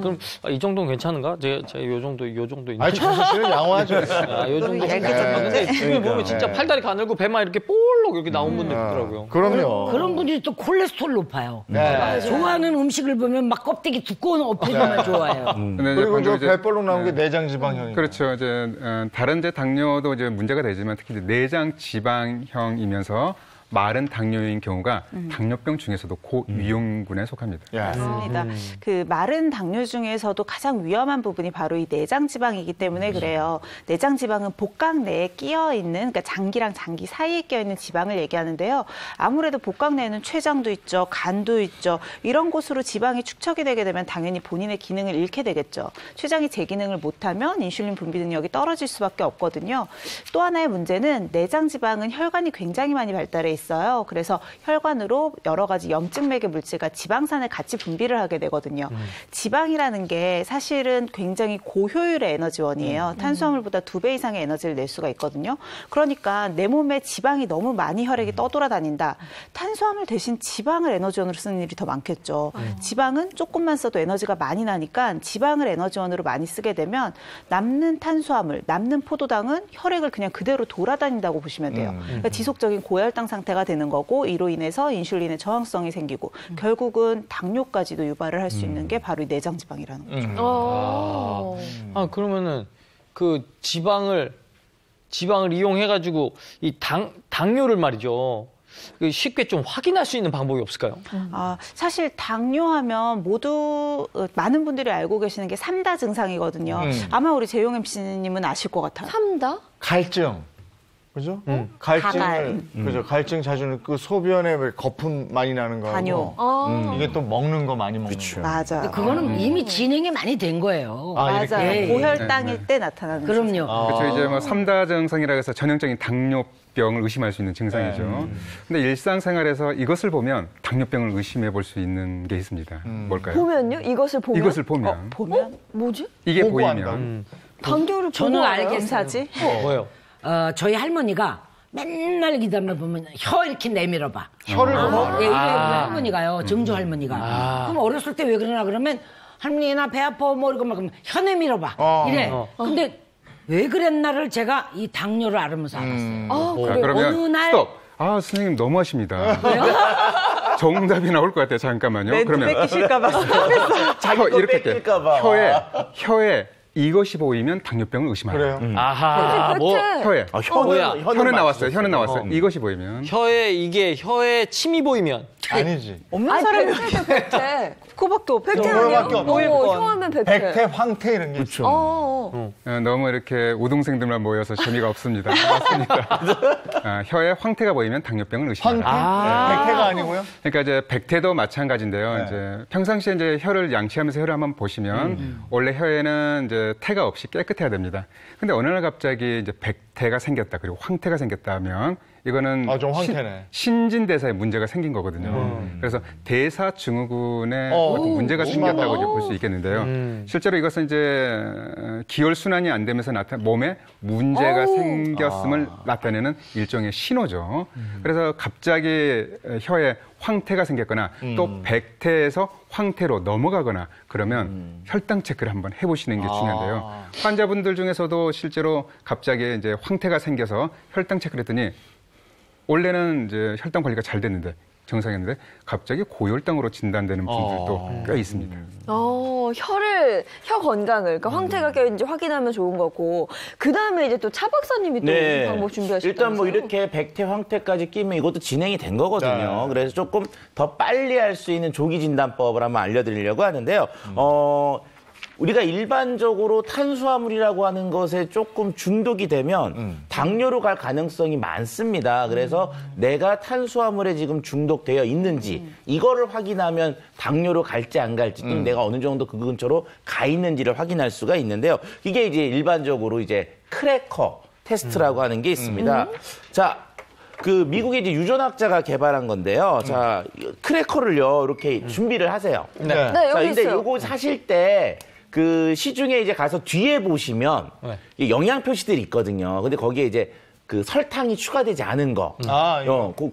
그럼 이 정도는 괜찮은가? 제가 요 정도 있는데. 아니, 정수 씨는 양호하죠. 요 정도. 근데 주변에 보면 진짜 팔다리 가늘고 배만 이렇게 볼록 이렇게 나온 분들 있더라고요. 그럼요. 그런 분들이 또 콜레스테롤 높아요. 네. 좋아하는 음식을 보면 막 껍데기 두꺼운 어묵만 좋아해요. 근데 이제 그리고 방금 저 이제 배볼록 나온 게 내장 지방형이에요. 그렇죠. 이제 다른 이제 당뇨도 이제 문제가 되지만 특히 이제 내장 지방형이면서 마른 당뇨인 경우가 당뇨병 중에서도 고위험군에 속합니다. 맞습니다. 그 마른 당뇨 중에서도 가장 위험한 부분이 바로 이 내장 지방이기 때문에 그래요. 내장 지방은 복강 내에 끼어 있는, 그러니까 장기랑 장기 사이에 끼어 있는 지방을 얘기하는데요. 아무래도 복강 내에는 췌장도 있죠, 간도 있죠. 이런 곳으로 지방이 축적이 되게 되면 당연히 본인의 기능을 잃게 되겠죠. 췌장이 제 기능을 못하면 인슐린 분비 능력이 떨어질 수밖에 없거든요. 또 하나의 문제는 내장 지방은 혈관이 굉장히 많이 발달해 있어요. 그래서 혈관으로 여러 가지 염증맥의 물질과 지방산을 같이 분비를 하게 되거든요. 지방이라는 게 사실은 굉장히 고효율의 에너지원이에요. 탄수화물보다 2배 이상의 에너지를 낼 수가 있거든요. 그러니까 내 몸에 지방이 너무 많이 혈액이 떠돌아다닌다. 탄수화물 대신 지방을 에너지원으로 쓰는 일이 더 많겠죠. 지방은 조금만 써도 에너지가 많이 나니까 지방을 에너지원으로 많이 쓰게 되면 남는 탄수화물, 남는 포도당은 혈액을 그냥 그대로 돌아다닌다고 보시면 돼요. 그러니까 지속적인 고혈당 상태가 되는 거고 이로 인해서 인슐린의 저항성이 생기고 결국은 당뇨까지도 유발을 할 수 있는 게 바로 이 내장 지방이라는 거죠. 그러면은 그 지방을 이용해가지고 이 당뇨를 말이죠. 쉽게 좀 확인할 수 있는 방법이 없을까요? 사실 당뇨하면 많은 분들이 알고 계시는 게 3다 증상이거든요. 아마 우리 재용 MC님은 아실 것 같아요. 3다? 갈증. 그죠? 갈증을, 그죠? 갈증 자주 그 소변에 왜 거품 많이 나는 거. 단뇨. 이게 또 먹는 거 많이 먹는 거. 맞아요. 그거는 이미 진행이 많이 된 거예요. 맞아요. 예, 고혈당일 때 나타나는 그럼요. 그렇죠. 이제 뭐 3다 증상이라고 해서 전형적인 당뇨병을 의심할 수 있는 증상이죠. 근데 일상생활에서 이것을 보면 당뇨병을 의심해 볼 수 있는 게 있습니다. 뭘까요? 보면요? 이것을 보면? 이것을 보면. 보면? 뭐지? 이게 보고 보이면. 당뇨를 저는 보고 알겠어요. 검사지? 뭐예요? 저희 할머니가 맨날 기다려 보면 혀 이렇게 내밀어봐. 혀를 보면 예, 이게 할머니가요. 증조 할머니가. 그럼 어렸을 때 왜 그러나 그러면 할머니 나 배 아파 뭐 이러고 막 그러면 혀 내밀어봐. 이래. 근데 왜 그랬나를 제가 이 당뇨를 알으면서 알았어요. 자, 그러면 어느 날 스톱. 선생님 너무하십니다. 정답이 나올 것 같아요. 잠깐만요. 그러면 뺏기실까봐. 자기 거 이렇게 뺏길까봐. 혀에 이것이 보이면 당뇨병을 의심하라. 그래요? 아하. 혀에. 혀는 나왔어요. 혀는 나왔어요. 이것이 보이면. 혀에 침이 보이면. 아니지. 없는 사람이 백태. 그거밖에 없죠. 백태 그거밖에 아니야? 없죠. 혀하면 백태. 백태, 황태 이런 게 있죠. 너무 이렇게 우동생들만 모여서 재미가 없습니다. 맞습니다. 혀에 황태가 보이면 당뇨병을 의심하라. 백태가 아니고요? 그러니까 이제 백태도 마찬가지인데요. 이제 평상시에 이제 혀를 양치하면서 혀를 한번 보시면 원래 혀에는 이제 태가 없이 깨끗해야 됩니다. 근데 어느 날 갑자기 이제 백태가 생겼다 그리고 황태가 생겼다 하면 이거는 좀 황태네. 신진대사에 문제가 생긴 거거든요. 그래서 대사증후군에 문제가 심하다. 생겼다고 이제 볼 수 있겠는데요. 실제로 이것은 이제 기혈 순환이 안 되면서 몸에 문제가 생겼음을 나타내는 일종의 신호죠. 그래서 갑자기 혀에 황태가 생겼거나 또 백태에서 황태로 넘어가거나 그러면 혈당 체크를 한번 해보시는 게 중요한데요. 환자분들 중에서도 실제로 갑자기 이제 황태가 생겨서 혈당 체크를 했더니 원래는 이제 혈당 관리가 잘 됐는데 정상이었는데 갑자기 고혈당으로 진단되는 분들도 꽤 있습니다. 혀 건강을, 그러니까 황태가 껴있는지 확인하면 좋은 거고, 그 다음에 이제 또 차 박사님이 또 무슨 방법 준비하셨다면서요? 일단 뭐 이렇게 백태, 황태까지 끼면 이것도 진행이 된 거거든요. 그래서 조금 더 빨리 할 수 있는 조기 진단법을 한번 알려드리려고 하는데요. 우리가 일반적으로 탄수화물이라고 하는 것에 조금 중독이 되면 당뇨로 갈 가능성이 많습니다. 그래서 내가 탄수화물에 지금 중독되어 있는지 이거를 확인하면 당뇨로 갈지 안 갈지 또는 내가 어느 정도 그 근처로 가 있는지를 확인할 수가 있는데요. 이게 이제 일반적으로 이제 크래커 테스트라고 하는 게 있습니다. 자, 그 미국의 이제 유전학자가 개발한 건데요. 자, 크래커를요 이렇게 준비를 하세요. 네, 자, 여기 근데 있어요. 요거 사실 때 그 시중에 이제 가서 뒤에 보시면 영양 표시들이 있거든요. 근데 거기에 이제 그 설탕이 추가되지 않은 거.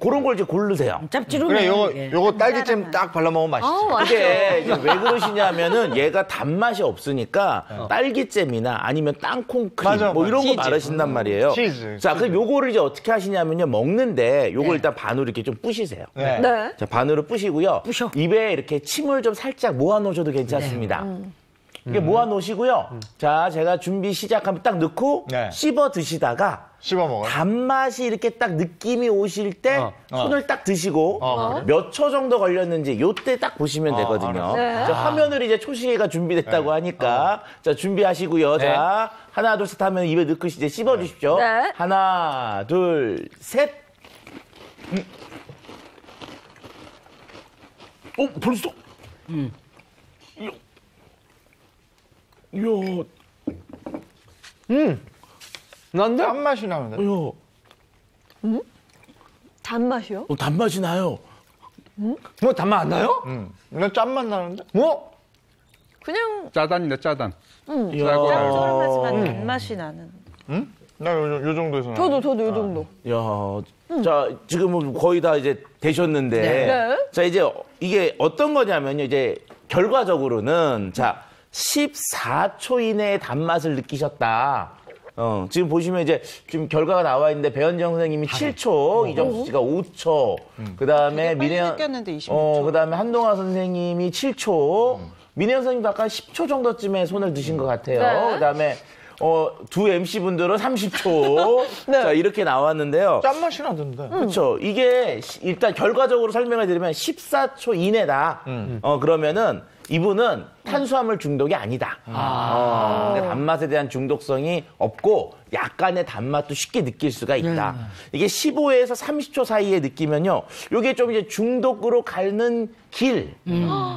그런 걸 이제 고르세요. 짭지름해. 그래, 요거 딸기잼 딱 발라 먹으면 맛있죠. 근데 이게 왜 그러시냐면은 얘가 단맛이 없으니까 딸기잼이나 아니면 땅콩 크림 맞아, 뭐 이런 치즈. 거 바르신단 말이에요. 치즈. 자, 그럼 요거를 이제 어떻게 하시냐면요. 먹는데 요거 일단 반으로 이렇게 좀 부시세요. 네. 네. 자, 반으로 부시고요. 부셔. 입에 이렇게 침을 좀 살짝 모아 놓으셔도 괜찮습니다. 이게 모아 놓으시고요. 자, 제가 준비 시작하면 딱 넣고 네. 씹어 드시다가 씹어 먹어요. 단맛이 이렇게 딱 느낌이 오실 때 손을 딱 드시고 몇 초 정도 걸렸는지 요때 딱 보시면 되거든요. 자, 화면을 이제 초시계가 준비됐다고 하니까 자, 준비하시고요. 자, 하나, 둘, 셋 하면 입에 넣고 이제 씹어 주십시오. 네. 하나, 둘, 셋. 벌써? 이야, 난데? 짠맛이 나는데. 이야. 단맛이요? 단맛이 나요. 뭐 단맛 안 나요? 난 짠맛 나는데? 뭐? 그냥 짜단이네, 짜단. 이야. 짭조름하지만 단맛이 나는. 나 요 정도에서. 저도 이 정도. 야, 자, 지금은 거의 다 이제 되셨는데. 네. 자, 이제 이게 어떤 거냐면요. 이제 결과적으로는 자, 14초 이내에 단맛을 느끼셨다. 지금 보시면 이제 지금 결과가 나와 있는데 배현정 선생님이 7초, 이정수 씨가 5초, 그다음에 민혜연 느꼈는데 26초. 그다음에 한동화 선생님이 7초, 민혜연 선생님도 아까 10초 정도쯤에 손을 드신 것 같아요. 네. 그다음에 두 MC 분들은 30초. 네. 자, 이렇게 나왔는데요. 짠맛이 나던데. 그렇죠. 이게 일단 결과적으로 설명을 드리면 14초 이내다. 그러면은 이분은 탄수화물 중독이 아니다. 그러니까 단맛에 대한 중독성이 없고 약간의 단맛도 쉽게 느낄 수가 있다. 이게 15에서 30초 사이에 느끼면요. 이게 좀 이제 중독으로 가는 길.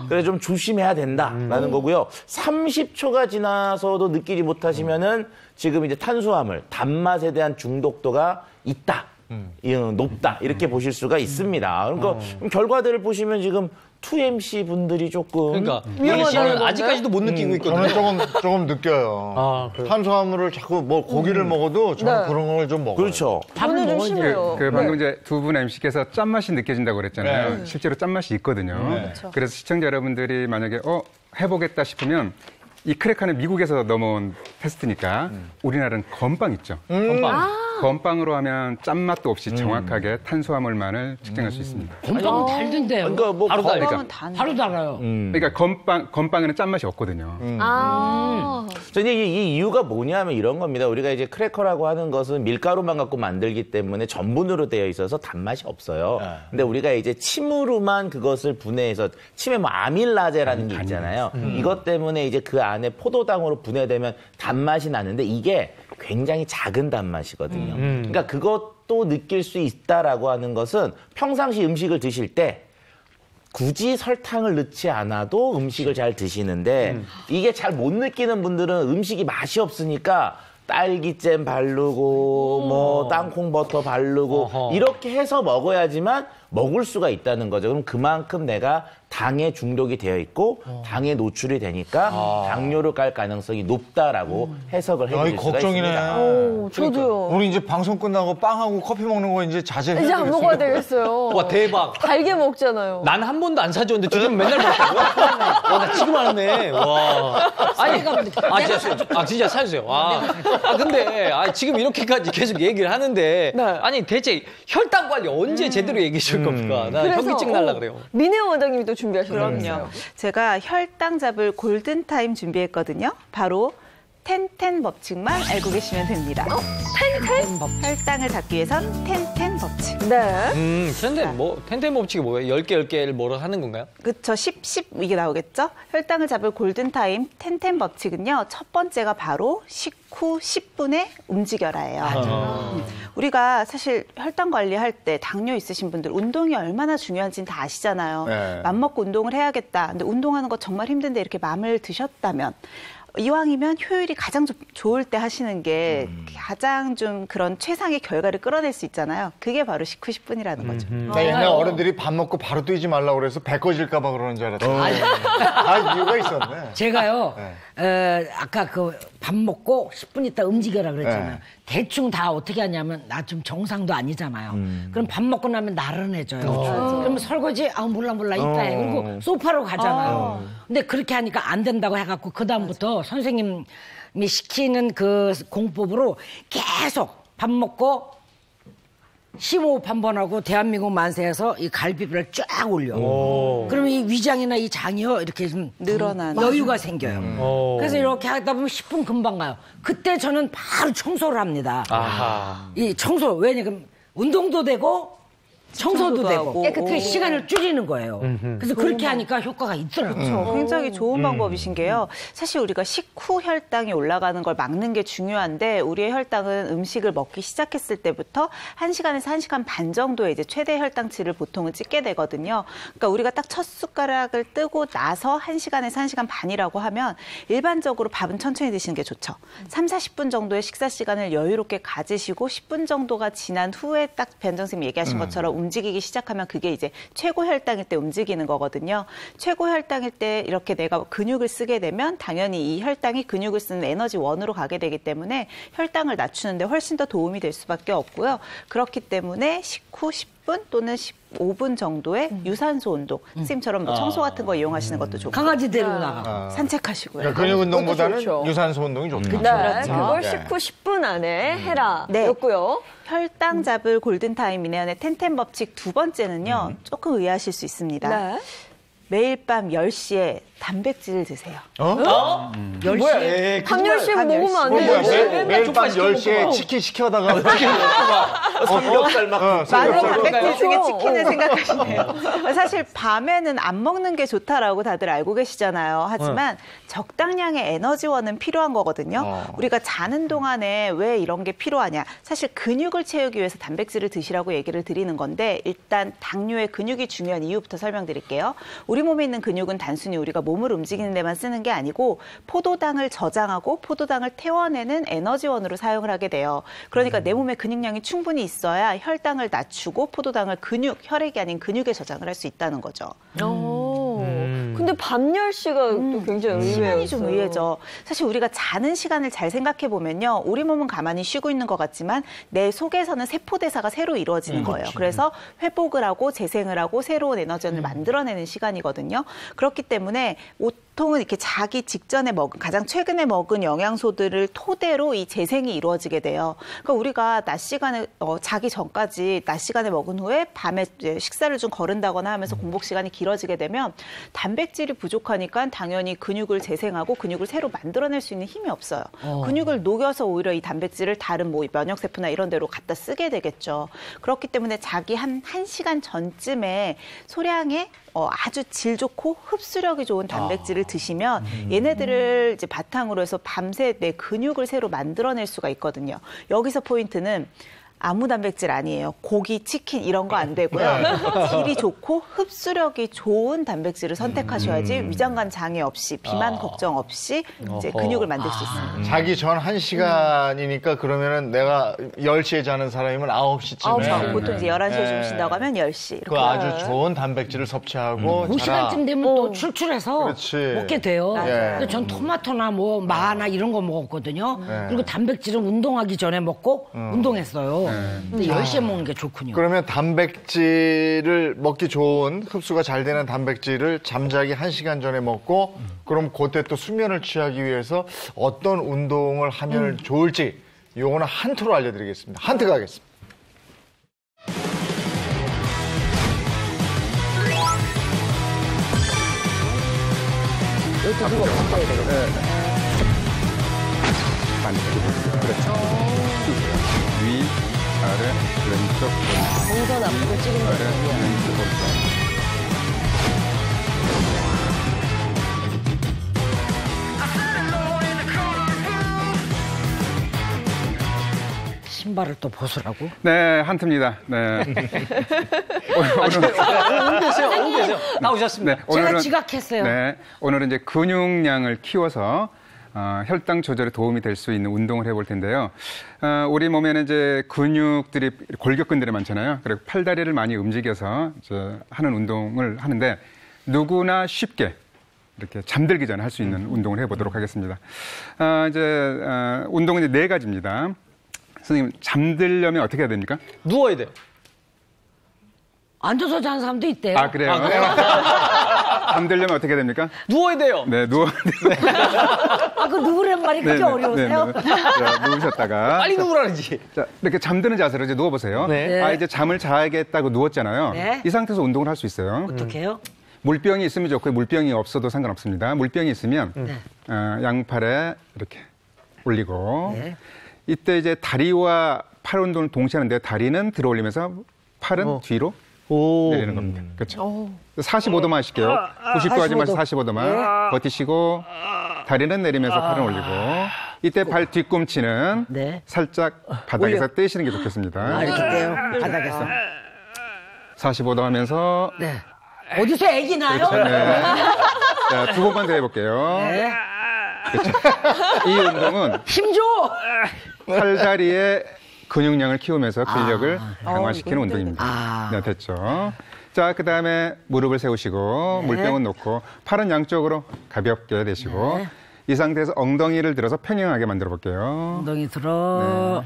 그래서 좀 조심해야 된다라는 거고요. 30초가 지나서도 느끼지 못하시면은 지금 이제 탄수화물, 단맛에 대한 중독도가 있다. 높다. 이렇게 보실 수가 있습니다. 그러니까 결과들을 보시면 지금 2MC 분들이 조금 그러니까 위험하다는 이 씨는 건데? 아직까지도 못 느끼고 있거든요. 저는 조금 느껴요. 그래요? 탄수화물을 자꾸 뭐 고기를 먹어도 저는 네. 그런 걸 좀 먹어요. 그렇죠. 저는 좀 심해요. 방금 이제 두 분 MC께서 짠맛이 느껴진다고 그랬잖아요. 실제로 짠맛이 있거든요. 그래서 시청자 여러분들이 만약에 해보겠다 싶으면 이 크래커는 미국에서 넘어온 테스트니까 우리나라는 건빵 있죠. 건빵으로 하면 짠맛도 없이 정확하게 탄수화물만을 측정할 수 있습니다. 건빵은 달던데요. 그러니까 뭐 바로 달니까. 건빵은 단. 바로 달아요. 그러니까 건빵에는 짠맛이 없거든요. 저는 이 이유가 뭐냐면 이런 겁니다. 우리가 이제 크래커라고 하는 것은 밀가루만 갖고 만들기 때문에 전분으로 되어 있어서 단맛이 없어요. 근데 우리가 이제 침으로만 그것을 분해해서 침에 뭐 아밀라제라는 게 있잖아요. 이것 때문에 이제 그 안에 포도당으로 분해되면 단맛이 나는데 이게 굉장히 작은 단맛이거든요. 그러니까 그것도 느낄 수 있다라고 하는 것은 평상시 음식을 드실 때 굳이 설탕을 넣지 않아도 음식을 잘 드시는데 이게 잘 못 느끼는 분들은 음식이 맛이 없으니까 딸기잼 바르고 뭐 땅콩 버터 바르고 이렇게 해서 먹어야지만 먹을 수가 있다는 거죠. 그럼 그만큼 내가 당에 중독이 되어 있고 당에 노출이 되니까 당뇨를 깔 가능성이 높다라고 해석을 해드릴 수가 걱정이네. 있습니다. 저도요. 우리 이제 방송 끝나고 빵하고 커피 먹는 거 이제 자제해야 이제 안 되겠어요. 먹어야 되겠어요. 와 대박. 달게 먹잖아요. 난 한 번도 안 사줬는데 지금 맨날 먹었다고요? 와, 나 지금 알았네. 와. 아니, 진짜 사주세요. 근데, 지금 이렇게까지 계속 얘기를 하는데, 네. 아니, 대체 혈당 관리 언제 제대로 얘기해 줄 겁니까? 나 현기증 날라 그래요. 민혜원 원장님이 또 준비하셨어요. 그럼요. 제가 혈당 잡을 골든타임 준비했거든요. 바로 텐텐 법칙만 알고 계시면 됩니다. 텐텐? 혈당을 잡기 위해선 텐텐 법칙. 네. 텐텐 법칙이 뭐예요? 10개를 뭐로 하는 건가요? 그쵸. 10 이게 나오겠죠? 혈당을 잡을 골든타임 텐텐 법칙은요. 첫 번째가 바로 식후 10분에 움직여라예요. 우리가 사실 혈당 관리할 때 당뇨 있으신 분들 운동이 얼마나 중요한지는 다 아시잖아요. 네. 맘먹고 운동을 해야겠다. 근데 운동하는 거 정말 힘든데 이렇게 마음을 드셨다면 이왕이면 효율이 가장 좋을 때 하시는 게 가장 좀 그런 최상의 결과를 끌어낼 수 있잖아요. 그게 바로 식후 10분이라는 거죠. 나 옛날 어른들이 밥 먹고 바로 뛰지 말라고 그래서 배 꺼질까 봐 그러는 줄 알았어요. 이유가 있었네. 제가요, 아까 그 밥 먹고 10분 있다 움직여라 그랬잖아요. 네. 대충 다 어떻게 하냐면, 나 좀 정상도 아니잖아요. 그럼 밥 먹고 나면 나른해져요. 그러면 설거지, 몰라, 이따 해. 그리고 소파로 가잖아요. 근데 그렇게 하니까 안 된다고 해갖고, 그다음부터 선생님이 시키는 그 공법으로 계속 밥 먹고, 심호흡 한 번 하고 대한민국 만세에서 이 갈비뼈를 쫙 올려. 그러면 이 위장이나 이 장이요 이렇게 좀 늘어나는. 여유가 생겨요. 그래서 이렇게 하다 보면 10분 금방 가요. 그때 저는 바로 청소를 합니다. 이 청소 왜냐면 운동도 되고 청소도 되고 그 시간을 줄이는 거예요. 그래서 그렇게 하니까 효과가 있더라고요. 굉장히 좋은 방법이신 게요. 사실 우리가 식후 혈당이 올라가는 걸 막는 게 중요한데 우리의 혈당은 음식을 먹기 시작했을 때부터 1시간에서 1시간 반 정도의 이제 최대 혈당치를 보통은 찍게 되거든요. 그러니까 우리가 딱 첫 숟가락을 뜨고 나서 1시간에서 1시간 반이라고 하면 일반적으로 밥은 천천히 드시는 게 좋죠. 3, 40분 정도의 식사 시간을 여유롭게 가지시고 10분 정도가 지난 후에 딱 변정 선생님이 얘기하신 것처럼 움직이기 시작하면 그게 이제 최고 혈당일 때 움직이는 거거든요. 최고 혈당일 때 이렇게 내가 근육을 쓰게 되면 당연히 이 혈당이 근육을 쓰는 에너지원으로 가게 되기 때문에 혈당을 낮추는데 훨씬 더 도움이 될 수밖에 없고요. 그렇기 때문에 식후 10분 또는 15분 정도의 유산소 운동, 선생님처럼 뭐 청소 같은 거 이용하시는 것도 좋고 강아지 데리고 나가. 산책하시고요. 그러니까 근육 운동보다는 좋죠. 유산소 운동이 좋다. 네, 그걸 식후 10분 안에 해라. 네. 였고요. 혈당 잡을 골든타임 이내의 텐텐 법칙 두 번째는요. 조금 의아하실 수 있습니다. 네. 매일 밤 10시에 단백질을 드세요. 10시에? 함열씨 먹으면 안 뭐야, 돼요. 매일 밤 10시에 치킨 시켜다가 삼겹살 막 많은 삼겹살. 단백질 중에 그렇죠. 치킨을 생각하시네요. 사실 밤에는 안 먹는 게 좋다라고 다들 알고 계시잖아요. 하지만 적당량의 에너지원은 필요한 거거든요. 우리가 자는 동안에 왜 이런 게 필요하냐. 사실 근육을 채우기 위해서 단백질을 드시라고 얘기를 드리는 건데 일단 당뇨의 근육이 중요한 이유부터 설명드릴게요. 우리 몸에 있는 근육은 단순히 우리가 몸을 움직이는 데만 쓰는 게 아니고 포도당을 저장하고 포도당을 태워내는 에너지원으로 사용을 하게 돼요. 그러니까 내 몸에 근육량이 충분히 있어야 혈당을 낮추고 포도당을 혈액이 아닌 근육에 저장을 할 수 있다는 거죠. 근데 밤 10시가 또 굉장히 의외예요. 시간이 좀 의외죠. 사실 우리가 자는 시간을 잘 생각해 보면요. 우리 몸은 가만히 쉬고 있는 것 같지만 내 속에서는 세포대사가 새로 이루어지는 거예요. 그래서 회복을 하고 재생을 하고 새로운 에너지원을 만들어내는 시간이거든요. 그렇기 때문에 보통은 이렇게 자기 직전에 가장 최근에 먹은 영양소들을 토대로 이 재생이 이루어지게 돼요. 그러니까 우리가 낮 시간에 자기 전까지 낮 시간에 먹은 후에 밤에 이제 식사를 좀 거른다거나 하면서 공복 시간이 길어지게 되면 단백질이 부족하니까 당연히 근육을 재생하고 근육을 새로 만들어낼 수 있는 힘이 없어요. 근육을 녹여서 오히려 이 단백질을 다른 뭐 면역세포나 이런 데로 갖다 쓰게 되겠죠. 그렇기 때문에 자기 한 1시간 전쯤에 소량의 아주 질 좋고 흡수력이 좋은 단백질을 드시면 얘네들을 이제 바탕으로 해서 밤새 내 근육을 새로 만들어낼 수가 있거든요. 여기서 포인트는 아무 단백질 아니에요. 고기, 치킨 이런 거 안 되고요. 질이 좋고 흡수력이 좋은 단백질을 선택하셔야지 위장관 장애 없이 비만 걱정 없이 이제 근육을 만들 수 있습니다. 자기 전 1시간이니까 그러면은 내가 10시에 자는 사람이면 9시쯤에 보통 이제 11시에 주무신다고 하면 10시 이렇게. 그 아주 좋은 단백질을 섭취하고 그 시간쯤 되면 또 출출해서 그렇지. 먹게 돼요. 네. 근데 전 토마토나 뭐 마나 이런 거 먹었거든요. 그리고 단백질은 운동하기 전에 먹고 운동했어요. 근데 10시에 먹는 게 좋군요. 그러면 단백질을 먹기 좋은 흡수가 잘 되는 단백질을 잠자기 1시간 전에 먹고 그럼 그때 또 수면을 취하기 위해서 어떤 운동을 하면 좋을지 요거는 한트로 알려드리겠습니다. 한트 가겠습니다. 이것도 누가 바꿔야 되겠다. 그렇죠. 위, 아래, 왼쪽, 오른쪽. 동선 앞으로 찍는 아래, 거예요. 왼쪽, 오른쪽. 신발을 또 벗으라고? 네, 한트입니다. 네. 오늘 계세요. 나오셨습니다. 네, 제가 지각했어요. 네, 오늘은 이제 근육량을 키워서 혈당 조절에 도움이 될 수 있는 운동을 해볼 텐데요. 우리 몸에는 이제 근육들이 골격근들이 많잖아요. 그리고 팔다리를 많이 움직여서 이제 하는 운동을 하는데 누구나 쉽게 이렇게 잠들기 전에 할 수 있는 운동을 해보도록 하겠습니다. 운동은 이제 4가지입니다. 선생님, 잠들려면 어떻게 해야 됩니까? 누워야 돼요. 앉아서 자는 사람도 있대요. 아, 그래요? 잠들려면 어떻게 해야 됩니까? 누워야 돼요. 네, 그 누구란 말이 그렇게 어려우세요? 자, 누우셨다가. 빨리 누우라는지. 자, 이렇게 잠드는 자세로 이제 누워보세요. 네. 이제 잠을 자야겠다고 누웠잖아요. 네. 이 상태에서 운동을 할 수 있어요. 어떻게 해요? 물병이 있으면 좋고 물병이 없어도 상관없습니다. 물병이 있으면 양팔에 이렇게 올리고 이때 이제 다리와 팔 운동을 동시에 하는데 다리는 들어 올리면서 팔은 뒤로 내리는 겁니다. 그렇죠. 45도만 하실게요. 90도 하지 마시고 45도만 버티시고 다리는 내리면서 팔은 올리고 이때 발 뒤꿈치는 살짝 바닥에서 떼시는 게 좋겠습니다. 이렇게 떼요? 바닥에서. 45도 하면서 어디서 애기 나요? 그렇죠. 네. 자, 2번만 더 해볼게요. 그렇죠. 이 운동은 힘 줘! 팔다리의 근육량을 키우면서 근력을 강화시키는 운동입니다. 네, 됐죠. 자, 그 다음에 무릎을 세우시고 물병은 놓고 팔은 양쪽으로 가볍게 대시고 이 상태에서 엉덩이를 들어서 평행하게 만들어 볼게요. 엉덩이 들어.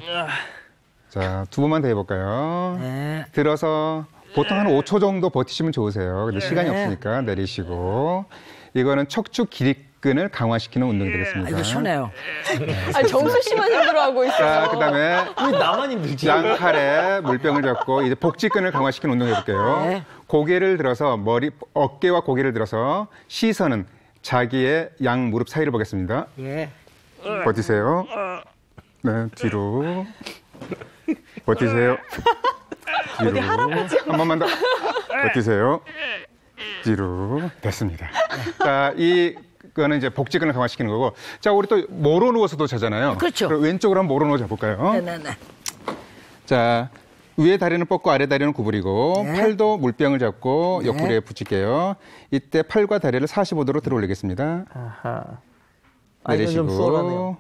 자, 두 번만 더 해볼까요? 네. 들어서 보통 한 5초 정도 버티시면 좋으세요. 근데 시간이 없으니까 내리시고 이거는 척추 기립근을 강화시키는 운동이 되겠습니다. 이거 쉽네요. 아니, 정수 씨만 힘들어하고 있어요. 자, 그 다음에 왜 나만 힘들지? 양팔에 물병을 잡고 이제 복직근을 강화시키는 운동 해볼게요. 네. 고개를 들어서 어깨와 고개를 들어서 시선은 자기의 양 무릎 사이를 보겠습니다. 예. 버티세요. 네, 뒤로. 버티세요. 뒤로. 한 번만 더. 버티세요. 뒤로. 됐습니다. 자, 이거는 이제 복직근을 강화시키는 거고. 자, 우리 또 모로 누워서도 자잖아요. 그렇죠. 그럼 왼쪽으로 한번 모로 누워 자볼까요? 네네네. 자, 위에 다리는 뻗고 아래 다리는 구부리고 팔도 물병을 잡고 옆구리에 붙일게요. 이때 팔과 다리를 45도로 들어 올리겠습니다. 내리시고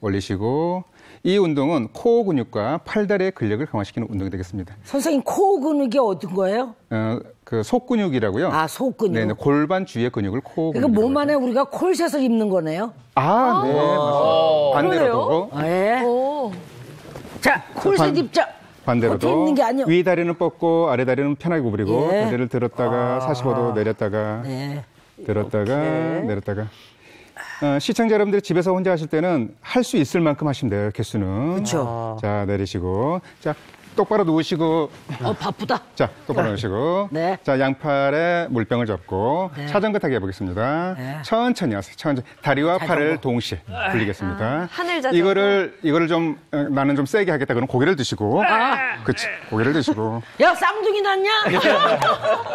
올리시고 이 운동은 코어 근육과 팔다리의 근력을 강화시키는 운동이 되겠습니다. 선생님, 코 근육이 어떤 거예요? 그 속근육이라고요. 아, 속근육. 네, 골반 주위의 근육을 코어 근육. 그러니까 몸 안에 우리가 콜셋을 입는 거네요. 아, 네, 맞습니다. 반대로도. 예. 자, 콜셋 입자. 반대로도 입는 게 아니요. 위 다리는 뻗고 아래 다리는 편하게 구부리고 예. 다리를 들었다가 45도 내렸다가 네. 들었다가 내렸다가 시청자 여러분들이 집에서 혼자 하실 때는 할 수 있을 만큼 하시면 돼요. 개수는. 그렇죠. 자, 내리시고 자, 똑바로 누우시고 바쁘다. 자, 똑바로 누우시고 네. 자, 양팔에 물병을 잡고 자전거 타기 해보겠습니다. 천천히 하세요. 천천히. 다리와 팔을 동시에 굴리겠습니다. 하늘 자전거. 이거를 좀 나는 좀 세게 하겠다. 그럼 고개를 드시고 그렇지. 고개를 드시고 야, 쌍둥이 났냐?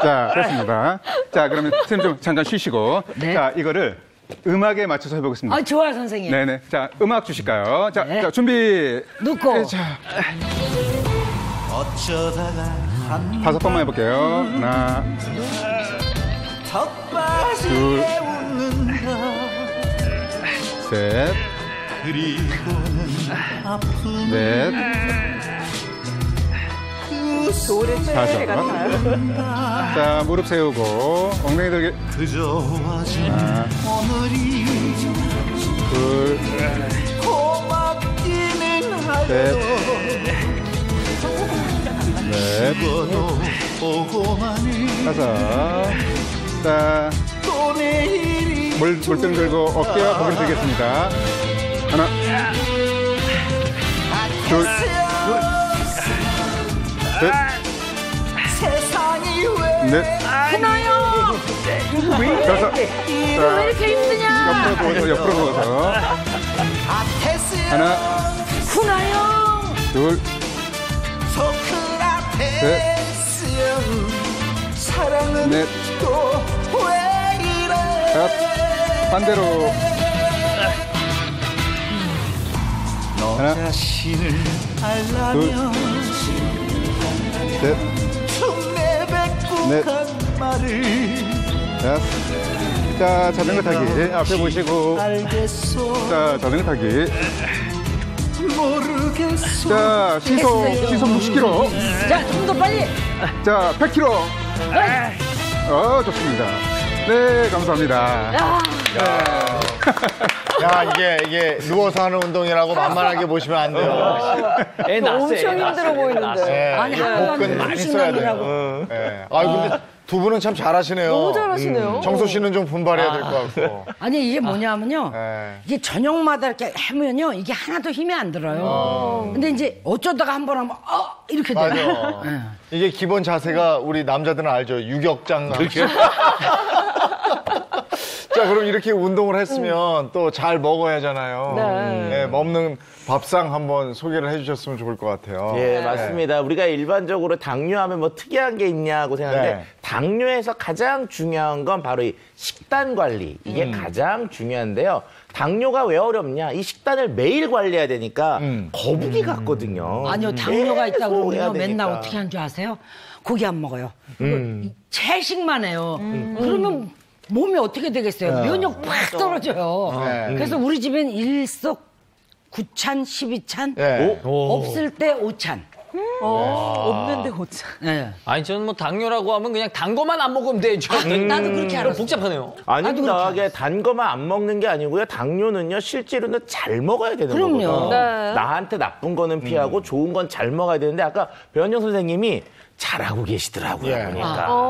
자, 됐습니다. 자, 그러면 선생님 좀 잠깐 쉬시고 네. 자, 이거를 음악에 맞춰서 해보겠습니다. 아, 좋아요, 선생님. 네네. 자, 음악 주실까요? 자, 네. 자 준비. 놓고. 자. 5번만 해볼게요. 하나, 둘, 셋, 넷, 다섯. 자, 무릎 세우고 엉덩이 들게. 하나, 둘, 셋, 넷, 다섯. 자, 물병 들고 어깨와 고개를 들겠습니다. 하나, 둘, 셋, 넷, 흔어요. 다섯. 왜 이렇게 힘드냐? 옆으로 누워서. 하나, 흔어요. 둘, 셋, 넷, 다섯. 반대로. 하나, 둘, 셋, 넷, 다섯. 자, 자전거 타기. 앞에 보시고. 자, 자전거 타기. 자, 시속 60km. 자, 좀 더 빨리. 자, 100km. 좋습니다. 네, 감사합니다. 야, 이게 누워서 하는 운동이라고 만만하게 보시면 안 돼요. 애 낳았어요. 엄청 힘들어 보이는데. 네, 아니, 하루가 복근 많이 써야 돼요. 네. 아, 근데 두 분은 참 잘하시네요. 너무 잘하시네요. 정소 씨는 좀 분발해야 될 것 같고. 아니, 이게 뭐냐면요. 네. 이게 저녁마다 이렇게 하면요. 이게 하나도 힘이 안 들어요. 근데 이제 어쩌다가 한 번 하면, 이렇게 돼요. 맞아. 이게 기본 자세가 우리 남자들은 알죠. 유격장. 자, 그럼 이렇게 운동을 했으면 또 잘 먹어야 하잖아요. 네. 먹는 밥상 한번 소개를 해주셨으면 좋을 것 같아요. 예, 맞습니다. 우리가 일반적으로 당뇨하면 뭐 특이한 게 있냐고 생각하는데 네. 당뇨에서 가장 중요한 건 바로 이 식단 관리. 이게 가장 중요한데요. 당뇨가 왜 어렵냐? 이 식단을 매일 관리해야 되니까 거북이 같거든요. 아니요, 당뇨가 있다 계속 해야 그러면 맨날 되니까. 어떻게 하는 줄 아세요? 고기 안 먹어요. 채식만 해요. 그러면 몸이 어떻게 되겠어요? 면역 팍 떨어져요. 네. 그래서 우리 집엔 9찬, 12찬, 네. 없을 때 5찬. 없는데 5차. 네. 아니 저는 뭐 당뇨라고 하면 그냥 단 거만 안 먹으면 되죠. 나도 그렇게 알았어. 복잡하네요. 아닙니다. 단 거만 안 먹는 게 아니고요. 당뇨는요, 실제로는 잘 먹어야 되는 그럼요. 거거든요. 네. 나한테 나쁜 거는 피하고 좋은 건 잘 먹어야 되는데 아까 변현정 선생님이 잘하고 계시더라고요. 예. 보니까.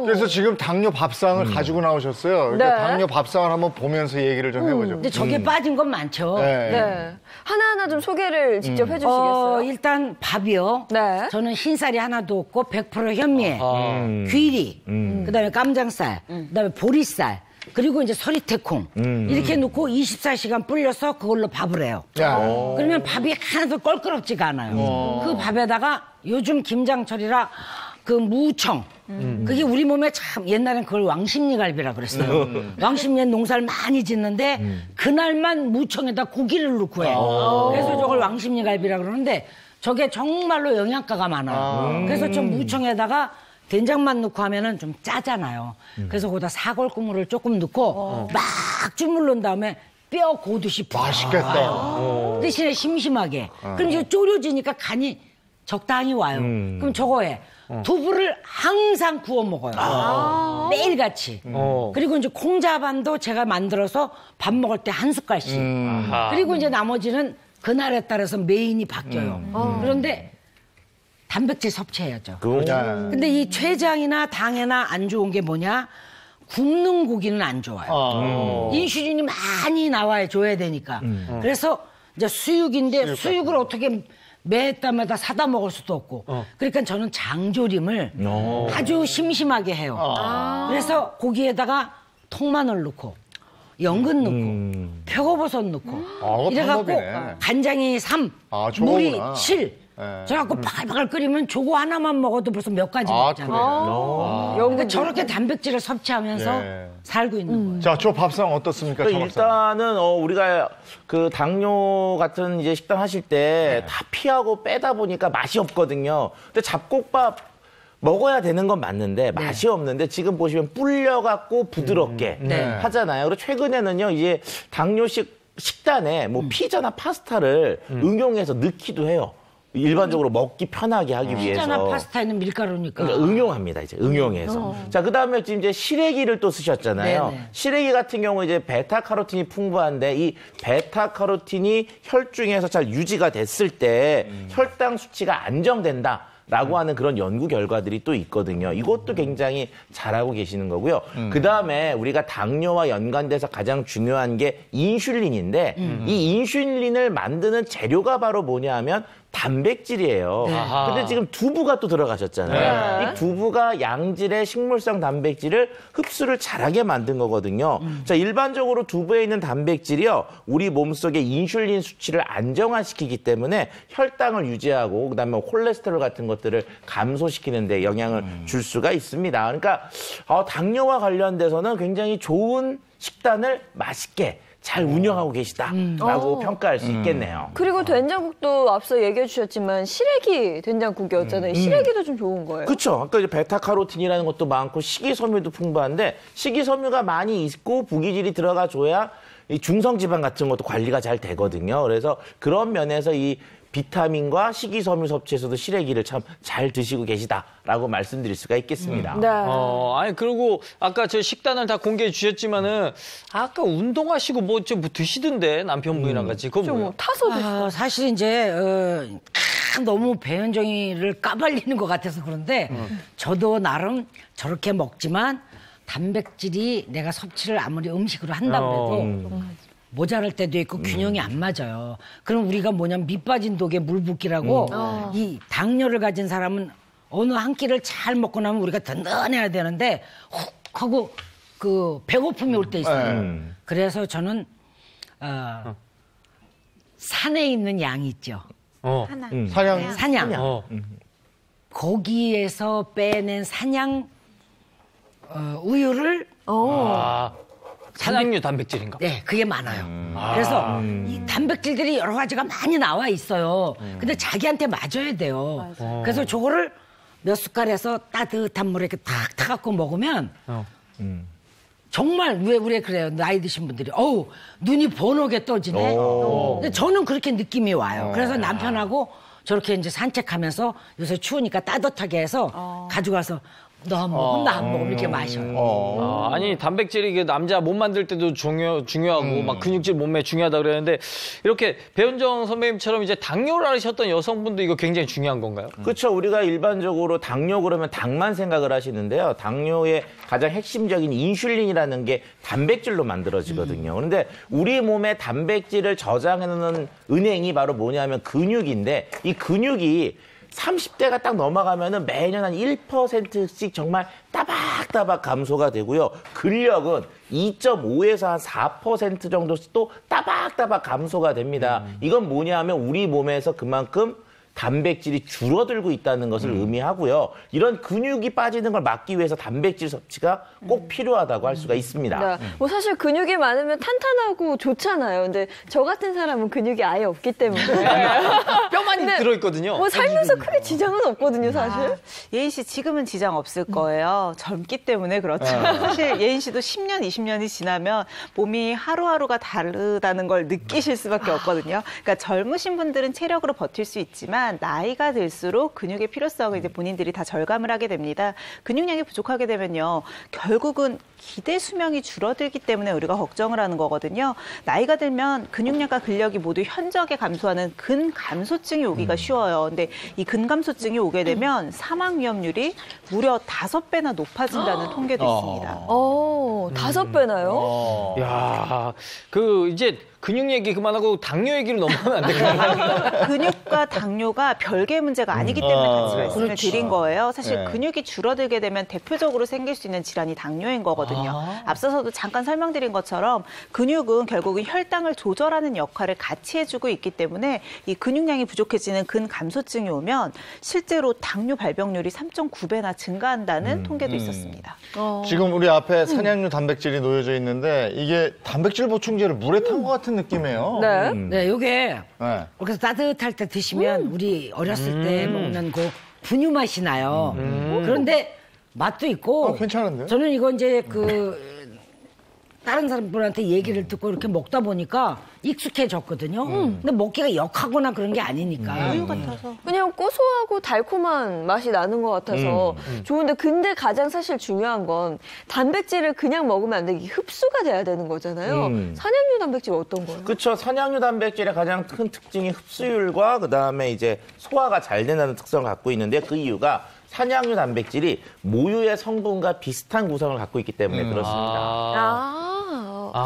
그래서 지금 당뇨 밥상을 가지고 나오셨어요. 그러니까 네. 당뇨 밥상을 한번 보면서 얘기를 좀 해보죠. 근데 저게 빠진 건 많죠. 네. 네. 하나하나 좀 소개를 직접 해주시겠어요? 일단 밥이요. 네. 저는 흰쌀이 하나도 없고 100% 현미에, 귀리, 그다음에 깜장쌀, 그다음에 보리쌀, 그리고 이제 서리태콩 이렇게 넣고 24시간 불려서 그걸로 밥을 해요. 야. 그러면 밥이 하나도 껄끄럽지가 않아요. 그 밥에다가 요즘 김장철이라 그 무청. 그게 우리 몸에 참 옛날엔 그걸 왕십리갈비라 그랬어요. 왕십리에 농사를 많이 짓는데 그날만 무청에다 고기를 넣고 해요. 그래서 저걸 왕십리갈비라 그러는데 저게 정말로 영양가가 많아요. 그래서 좀 무청에다가 된장만 넣고 하면은 좀 짜잖아요. 그래서 거기다 사골 국물을 조금 넣고 막 주물른 다음에 뼈 고듯이 맛있겠다. 대신에 심심하게. 그럼 이제 졸여지니까 간이 적당히 와요. 그럼 저거에 두부를 항상 구워 먹어요. 매일같이. 그리고 이제 콩자반도 제가 만들어서 밥 먹을 때 한 숟갈씩. 그리고 이제 나머지는 그날에 따라서 메인이 바뀌어요. 그런데 단백질 섭취해야죠. 근데 이 췌장이나 당에나 안 좋은 게 뭐냐? 굽는 고기는 안 좋아요. 인슐린이 많이 나와야 줘야 되니까. 그래서 이제 수육인데 수육을 어떻게 매 달마다 사다 먹을 수도 없고. 그러니까 저는 장조림을 아주 심심하게 해요. 그래서 고기에다가 통마늘 넣고 연근 넣고 표고버섯 넣고 이래갖고 방법이네. 간장이 3, 저거구나. 물이 7. 저래갖고 바글바글 끓이면 저거 하나만 먹어도 벌써 몇 가지 먹잖아요. 그러니까 저렇게 단백질을 섭취하면서 살고 있는 거예요. 자, 저 밥상 어떻습니까? 저 밥상. 일단은 우리가 그 당뇨 같은 이제 식단 하실 때 다 피하고 빼다 보니까 맛이 없거든요. 근데 잡곡밥 먹어야 되는 건 맞는데 맛이 없는데 지금 보시면 불려갖고 부드럽게 하잖아요. 그리고 최근에는요 이제 당뇨식 식단에 뭐 피자나 파스타를 응용해서 넣기도 해요. 일반적으로 먹기 편하게 하기 위해서. 피자나 파스타에는 밀가루니까. 그러니까 응용합니다, 이제 응용해서. 자, 그 다음에 지금 이제 시래기를 또 쓰셨잖아요. 네네. 시래기 같은 경우 이제 베타카로틴이 풍부한데 이 베타카로틴이 혈중에서 잘 유지가 됐을 때 혈당 수치가 안정된다. 라고 하는 그런 연구 결과들이 또 있거든요. 이것도 굉장히 잘하고 계시는 거고요. 그 다음에 우리가 당뇨와 연관돼서 가장 중요한 게 인슐린인데 이 인슐린을 만드는 재료가 바로 뭐냐 하면 단백질이에요. 근데 지금 두부가 또 들어가셨잖아요. 이 두부가 양질의 식물성 단백질을 흡수를 잘하게 만든 거거든요. 자, 일반적으로 두부에 있는 단백질이요. 우리 몸속의 인슐린 수치를 안정화시키기 때문에 혈당을 유지하고 그다음에 콜레스테롤 같은 것들을 감소시키는 데 영향을 줄 수가 있습니다. 그러니까 당뇨와 관련돼서는 굉장히 좋은 식단을 맛있게 잘 운영하고 계시다라고 평가할 수 있겠네요. 그리고 된장국도 앞서 얘기해 주셨지만 시래기 된장국이었잖아요. 시래기도 좀 좋은 거예요. 그렇죠. 아까 이제 베타카로틴이라는 것도 많고 식이섬유도 풍부한데 식이섬유가 많이 있고 부기질이 들어가줘야 이 중성지방 같은 것도 관리가 잘 되거든요. 그래서 그런 면에서 이 비타민과 식이섬유 섭취에서도 시래기를 참 잘 드시고 계시다라고 말씀드릴 수가 있겠습니다. 네. 아니 그리고 아까 저 식단을 다 공개해 주셨지만은 아까 운동하시고 뭐 좀 드시던데 남편분이랑 같이 그거 좀 뭐예요? 타서 드시죠. 사실 이제 너무 배현정이를 까발리는 것 같아서 그런데 저도 나름 저렇게 먹지만 단백질이 내가 섭취를 아무리 음식으로 한다고 해도 모자랄 때도 있고 균형이 안 맞아요. 그럼 우리가 뭐냐면 밑 빠진 독에 물 붓기라고 이 당뇨를 가진 사람은 어느 한 끼를 잘 먹고 나면 우리가 든든해야 되는데 훅 하고 그 배고픔이 올 때 있어요. 그래서 저는 산에 있는 양이 있죠. 사냥. 거기에서 빼낸 사냥 우유를 산양류 단백질인가? 네, 그게 많아요. 그래서 이 단백질들이 여러 가지가 많이 나와 있어요. 근데 자기한테 맞아야 돼요. 그래서 저거를 몇 숟갈에서 따뜻한 물에 이렇게 탁 타갖고 먹으면 정말 왜 그래요. 나이 드신 분들이. 어우, 눈이 번호게 떠지네. 근데 저는 그렇게 느낌이 와요. 그래서 남편하고 저렇게 이제 산책하면서 요새 추우니까 따뜻하게 해서 가져가서 너 한 모금, 나 한 모금 이렇게 마셔요. 아니 단백질이 그 남자 몸 만들 때도 중요하고 막 근육질 몸매 중요하다 그랬는데 이렇게 배현정 선배님처럼 이제 당뇨를 앓으셨던 여성분도 이거 굉장히 중요한 건가요? 그렇죠. 우리가 일반적으로 당뇨 그러면 당만 생각을 하시는데요. 당뇨의 가장 핵심적인 인슐린이라는 게 단백질로 만들어지거든요. 그런데 우리 몸에 단백질을 저장해놓는 은행이 바로 뭐냐면 근육인데 이 근육이 30대가 딱 넘어가면은 매년 한 1%씩 정말 따박따박 감소가 되고요. 근력은 2.5에서 한 4% 정도씩 또 따박따박 감소가 됩니다. 이건 뭐냐 하면 우리 몸에서 그만큼 단백질이 줄어들고 있다는 것을 의미하고요. 이런 근육이 빠지는 걸 막기 위해서 단백질 섭취가 꼭 필요하다고 할 수가 있습니다. 네. 뭐 사실 근육이 많으면 탄탄하고 좋잖아요. 근데 저 같은 사람은 근육이 아예 없기 때문에 뼈만 들어있거든요. 뭐 살면서 크게 지장은 없거든요, 사실. 예인 씨 지금은 지장 없을 거예요. 젊기 때문에 그렇죠. 사실 예인 씨도 10년, 20년이 지나면 몸이 하루하루가 다르다는 걸 느끼실 수밖에 없거든요. 그러니까 젊으신 분들은 체력으로 버틸 수 있지만 나이가 들수록 근육의 필요성을 이제 본인들이 다 절감을 하게 됩니다. 근육량이 부족하게 되면요. 결국은 기대 수명이 줄어들기 때문에 우리가 걱정을 하는 거거든요. 나이가 들면 근육량과 근력이 모두 현저하게 감소하는 근감소증이 오기가 쉬워요. 근데 이 근감소증이 오게 되면 사망 위험률이 무려 5배나 높아진다는 통계도 있습니다. 5배나요? 야, 그 이제 근육 얘기 그만하고 당뇨 얘기로 넘어가면 안 될까요? 근육과 당뇨가 별개의 문제가 아니기 때문에 같이 말씀을 드린 거예요. 사실 근육이 줄어들게 되면 대표적으로 생길 수 있는 질환이 당뇨인 거거든요. 앞서서도 잠깐 설명드린 것처럼 근육은 결국은 혈당을 조절하는 역할을 같이 해주고 있기 때문에 이 근육량이 부족해지는 근감소증이 오면 실제로 당뇨 발병률이 3.9배나 증가한다는 통계도 있었습니다. 지금 우리 앞에 산양류 단백질이 놓여져 있는데 이게 단백질 보충제를 물에 탄 것 같은 느낌이에요. 네. 네, 요게 그래서 따뜻할 때 드시면 우리 어렸을 때 먹는 그 분유 맛이 나요. 그런데 맛도 있고 괜찮은데요? 저는 이거 이제 다른 사람들한테 얘기를 듣고 이렇게 먹다 보니까 익숙해졌거든요. 근데 먹기가 역하거나 그런 게 아니니까. 우유 같아서. 그냥 고소하고 달콤한 맛이 나는 것 같아서 좋은데 근데 가장 사실 중요한 건 단백질을 그냥 먹으면 안 되게 흡수가 돼야 되는 거잖아요. 산양류 단백질 어떤 거예요? 그렇죠. 산양류 단백질의 가장 큰 특징이 흡수율과 그다음에 이제 소화가 잘 된다는 특성을 갖고 있는데 그 이유가 산양류 단백질이 모유의 성분과 비슷한 구성을 갖고 있기 때문에 그렇습니다.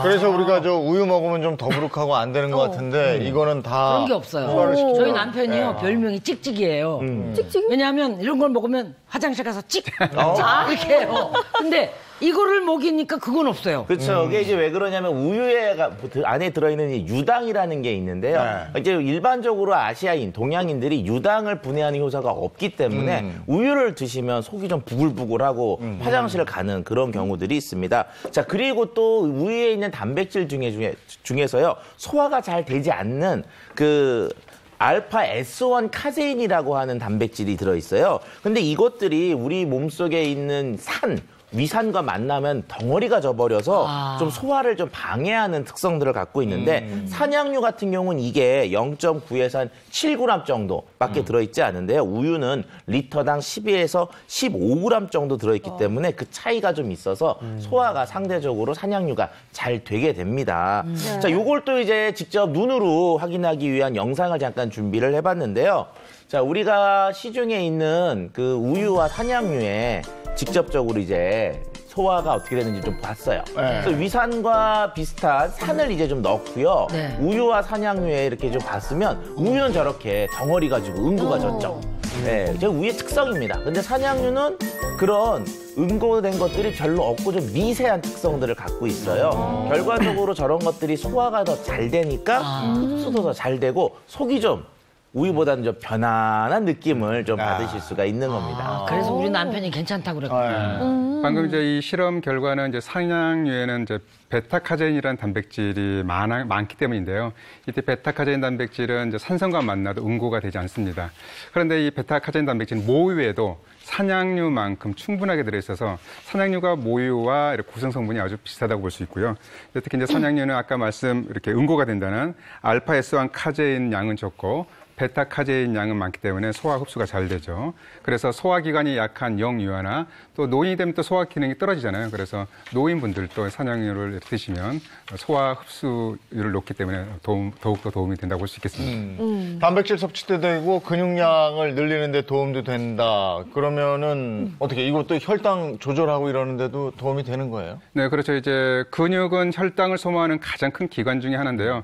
그래서 우리가 저 우유 먹으면 좀 더부룩하고 안 되는 것 같은데 이거는 다 그런 게 없어요. 저희 남편이요 별명이 찍찍이에요. 찍찍이? 왜냐하면 이런 걸 먹으면 화장실 가서 찍 이렇게 해요. 근데 이거를 먹이니까 그건 없어요. 그렇죠. 이게 이제 왜 그러냐면 우유에 안에 들어있는 이 유당이라는 게 있는데요. 이제 일반적으로 아시아인, 동양인들이 유당을 분해하는 효소가 없기 때문에 우유를 드시면 속이 좀 부글부글하고 화장실을 가는 그런 경우들이 있습니다. 자, 그리고 또 우유에 있는 단백질 중에서요 소화가 잘 되지 않는 알파 S1 카제인이라고 하는 단백질이 들어있어요. 근데 이것들이 우리 몸속에 있는 위산과 만나면 덩어리가 져버려서 좀 소화를 좀 방해하는 특성들을 갖고 있는데 산양류 같은 경우는 이게 0.9에서 한 7g 정도밖에 들어있지 않은데요. 우유는 리터당 12에서 15g 정도 들어있기 때문에 그 차이가 좀 있어서 소화가 상대적으로 산양류가 잘 되게 됩니다. 자, 요걸 또 이제 직접 눈으로 확인하기 위한 영상을 잠깐 준비를 해봤는데요. 자, 우리가 시중에 있는 그 우유와 산양류에 직접적으로 이제 소화가 어떻게 되는지 좀 봤어요. 그래서 위산과 비슷한 산을 이제 좀 넣고요. 우유와 산양류에 이렇게 좀 봤으면 우유는 저렇게 덩어리 가지고 응고가 졌죠. 네, 제 우유의 특성입니다. 근데 산양류는 그런 응고된 것들이 별로 없고 좀 미세한 특성들을 갖고 있어요. 결과적으로 저런 것들이 소화가 더 잘 되니까 흡수도 더 잘 되고 속이 좀 우유보다는 좀 편안한 느낌을 좀 받으실 수가 있는 겁니다. 그래서 우리 남편이 괜찮다고 그랬구나. 방금 이제 이 실험 결과는 이제 산양유에는 이제 베타카제인이라는 단백질이 많기 때문인데요. 이때 베타카제인 단백질은 이제 산성과 만나도 응고가 되지 않습니다. 그런데 이 베타카제인 단백질은 모유에도 산양유만큼 충분하게 들어있어서 산양유가 모유와 이렇게 구성 성분이 아주 비슷하다고 볼 수 있고요. 특히 이제 산양유는 아까 이렇게 응고가 된다는 알파 S1 카제인 양은 적고 베타 카제인 양은 많기 때문에 소화 흡수가 잘 되죠. 그래서 소화기관이 약한 영유아나 또 노인이 되면 또 소화 기능이 떨어지잖아요. 그래서 노인분들도 산양유를 드시면 소화 흡수율을 높기 때문에 더욱더 도움이 된다고 볼 수 있겠습니다. 단백질 섭취도 되고 근육량을 늘리는 데 도움도 된다. 그러면은 어떻게 이것도 혈당 조절하고 이러는데도 도움이 되는 거예요? 네, 그렇죠. 이제 근육은 혈당을 소모하는 가장 큰 기관 중에 하나인데요.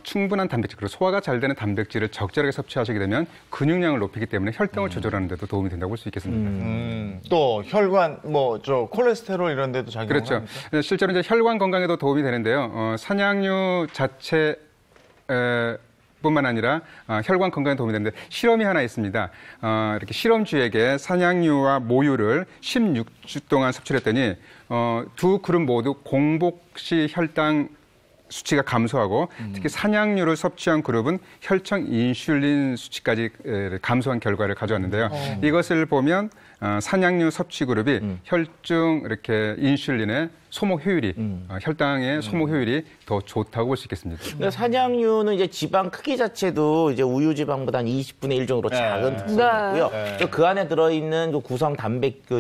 충분한 단백질, 그리고 소화가 잘 되는 단백질을 적절하게 섭취하시게 되면 근육량을 높이기 때문에 혈당을 조절하는 데도 도움이 된다고 볼 수 있겠습니다. 또 혈관, 콜레스테롤 이런 데도 작용을 그렇죠. 합니까? 실제로 이제 혈관 건강에도 도움이 되는데요. 산양유 자체 뿐만 아니라 혈관 건강에 도움이 되는데 실험이 하나 있습니다. 이렇게 실험주에게 산양유와 모유를 16주 동안 섭취를 했더니 두 그룹 모두 공복 시 혈당 수치가 감소하고 특히 산양유를 섭취한 그룹은 혈청 인슐린 수치까지 감소한 결과를 가져왔는데요. 이것을 보면 산양유 섭취 그룹이 혈중 이렇게 인슐린의 소모 효율이 혈당의 소모 효율이 더 좋다고 볼 수 있겠습니다. 그러니까 산양유는 이제 지방 크기 자체도 이제 우유 지방보다 한 20분의 1 정도로 작은 특성이 있고요. 또 그 안에 들어있는 그 구성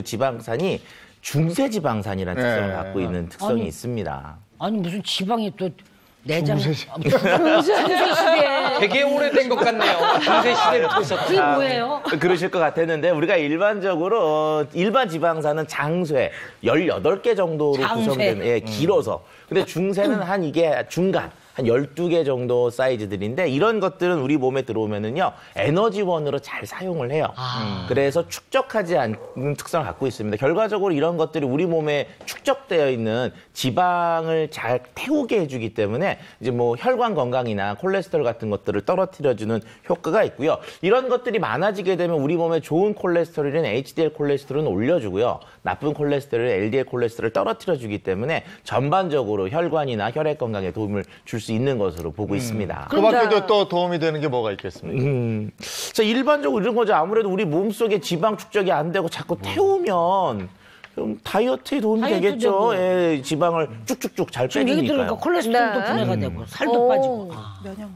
지방산이 중세지방산이라는 특성을 갖고 있는 특성이 있습니다. 아니 무슨 지방이 또 내장 되게 오래된 것 같네요. 중세 시대부터 있었다. 그게 뭐예요? 그러실 것 같았는데 우리가 일반적으로 일반 지방산은 장쇠 18개 정도로 구성된 길어서. 근데 중세는 한 이게 중간 한 12개 정도 사이즈들인데 이런 것들은 우리 몸에 들어오면은요 에너지원으로 잘 사용을 해요. 그래서 축적하지 않는 특성을 갖고 있습니다. 결과적으로 이런 것들이 우리 몸에 축적되어 있는 지방을 잘 태우게 해주기 때문에 이제 뭐 혈관 건강이나 콜레스테롤 같은 것들을 떨어뜨려주는 효과가 있고요. 이런 것들이 많아지게 되면 우리 몸에 좋은 콜레스테롤인 HDL 콜레스테롤은 올려주고요. 나쁜 콜레스테롤, LDL 콜레스테롤을 떨어뜨려주기 때문에 전반적으로 혈관이나 혈액 건강에 도움을 줄 수 있는 것으로 보고 있습니다. 그 밖에도 또 도움이 되는 게 뭐가 있겠습니까? 자, 일반적으로 이런 거죠. 아무래도 우리 몸속에 지방 축적이 안 되고 자꾸 태우면 좀 다이어트에 도움이 되겠죠. 예, 지방을 쭉쭉쭉 잘 지금 얘기 들으니까 빼주니까요. 콜레스테롤도 분해가 되고 살도 빠지고. 면역력.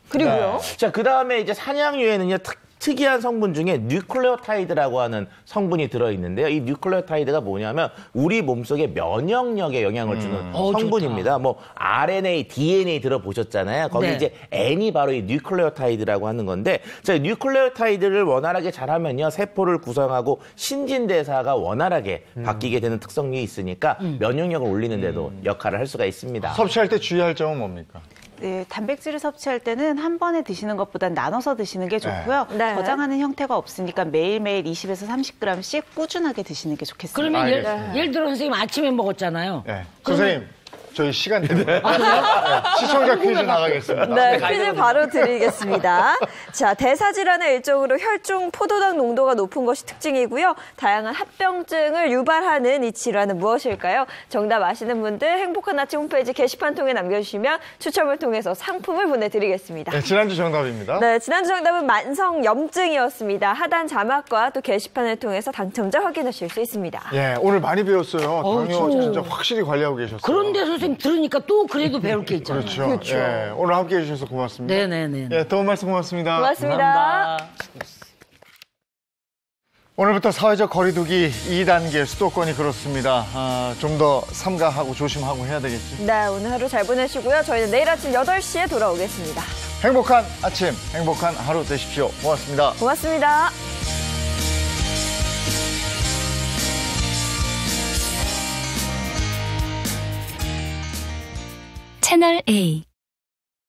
그리고요. 자, 그 다음에 이제 산양유에는요, 특이한 성분 중에 뉴클레오타이드라고 하는 성분이 들어있는데요. 이 뉴클레오타이드가 뭐냐면 우리 몸속에 면역력에 영향을 주는 성분입니다. 뭐 RNA, DNA 들어보셨잖아요. 거기 네. 이제 N이 바로 이 뉴클레오타이드라고 하는 건데, 자, 뉴클레오타이드를 원활하게 잘하면요, 세포를 구성하고 신진대사가 원활하게 바뀌게 되는 특성이 있으니까 면역력을 올리는 데도 역할을 할 수가 있습니다. 섭취할 때 주의할 점은 뭡니까? 네, 단백질을 섭취할 때는 한 번에 드시는 것보단 나눠서 드시는 게 좋고요. 네. 저장하는 형태가 없으니까 매일매일 20에서 30g씩 꾸준하게 드시는 게 좋겠습니다. 그러면 알겠습니다. 예를 들어 선생님 아침에 먹었잖아요. 네. 선생님, 저희 시간 되면 시청자 퀴즈 나가겠습니다. 네, 퀴즈 바로 드리겠습니다. 자, 대사질환의 일종으로 혈중 포도당 농도가 높은 것이 특징이고요. 다양한 합병증을 유발하는 이 질환은 무엇일까요? 정답 아시는 분들 행복한 아침 홈페이지 게시판 통해 남겨주시면 추첨을 통해서 상품을 보내드리겠습니다. 네, 지난주 정답입니다. 네, 지난주 정답은 만성염증이었습니다. 하단 자막과 또 게시판을 통해서 당첨자 확인하실 수 있습니다. 예, 오늘 많이 배웠어요. 당뇨 진짜. 진짜 확실히 관리하고 계셨어요. 그런데 선생님 들으니까 또 그래도 배울 게 있잖아요. 그렇죠. 예, 오늘 함께 해주셔서 고맙습니다. 네네네. 예, 도움 말씀 고맙습니다. 고맙습니다. 오늘부터 사회적 거리두기 2단계 수도권이 그렇습니다. 좀 더 삼가하고 조심하고 해야 되겠죠. 네, 오늘 하루 잘 보내시고요. 저희는 내일 아침 8시에 돌아오겠습니다. 행복한 아침, 행복한 하루 되십시오. 고맙습니다. 고맙습니다. 채널 A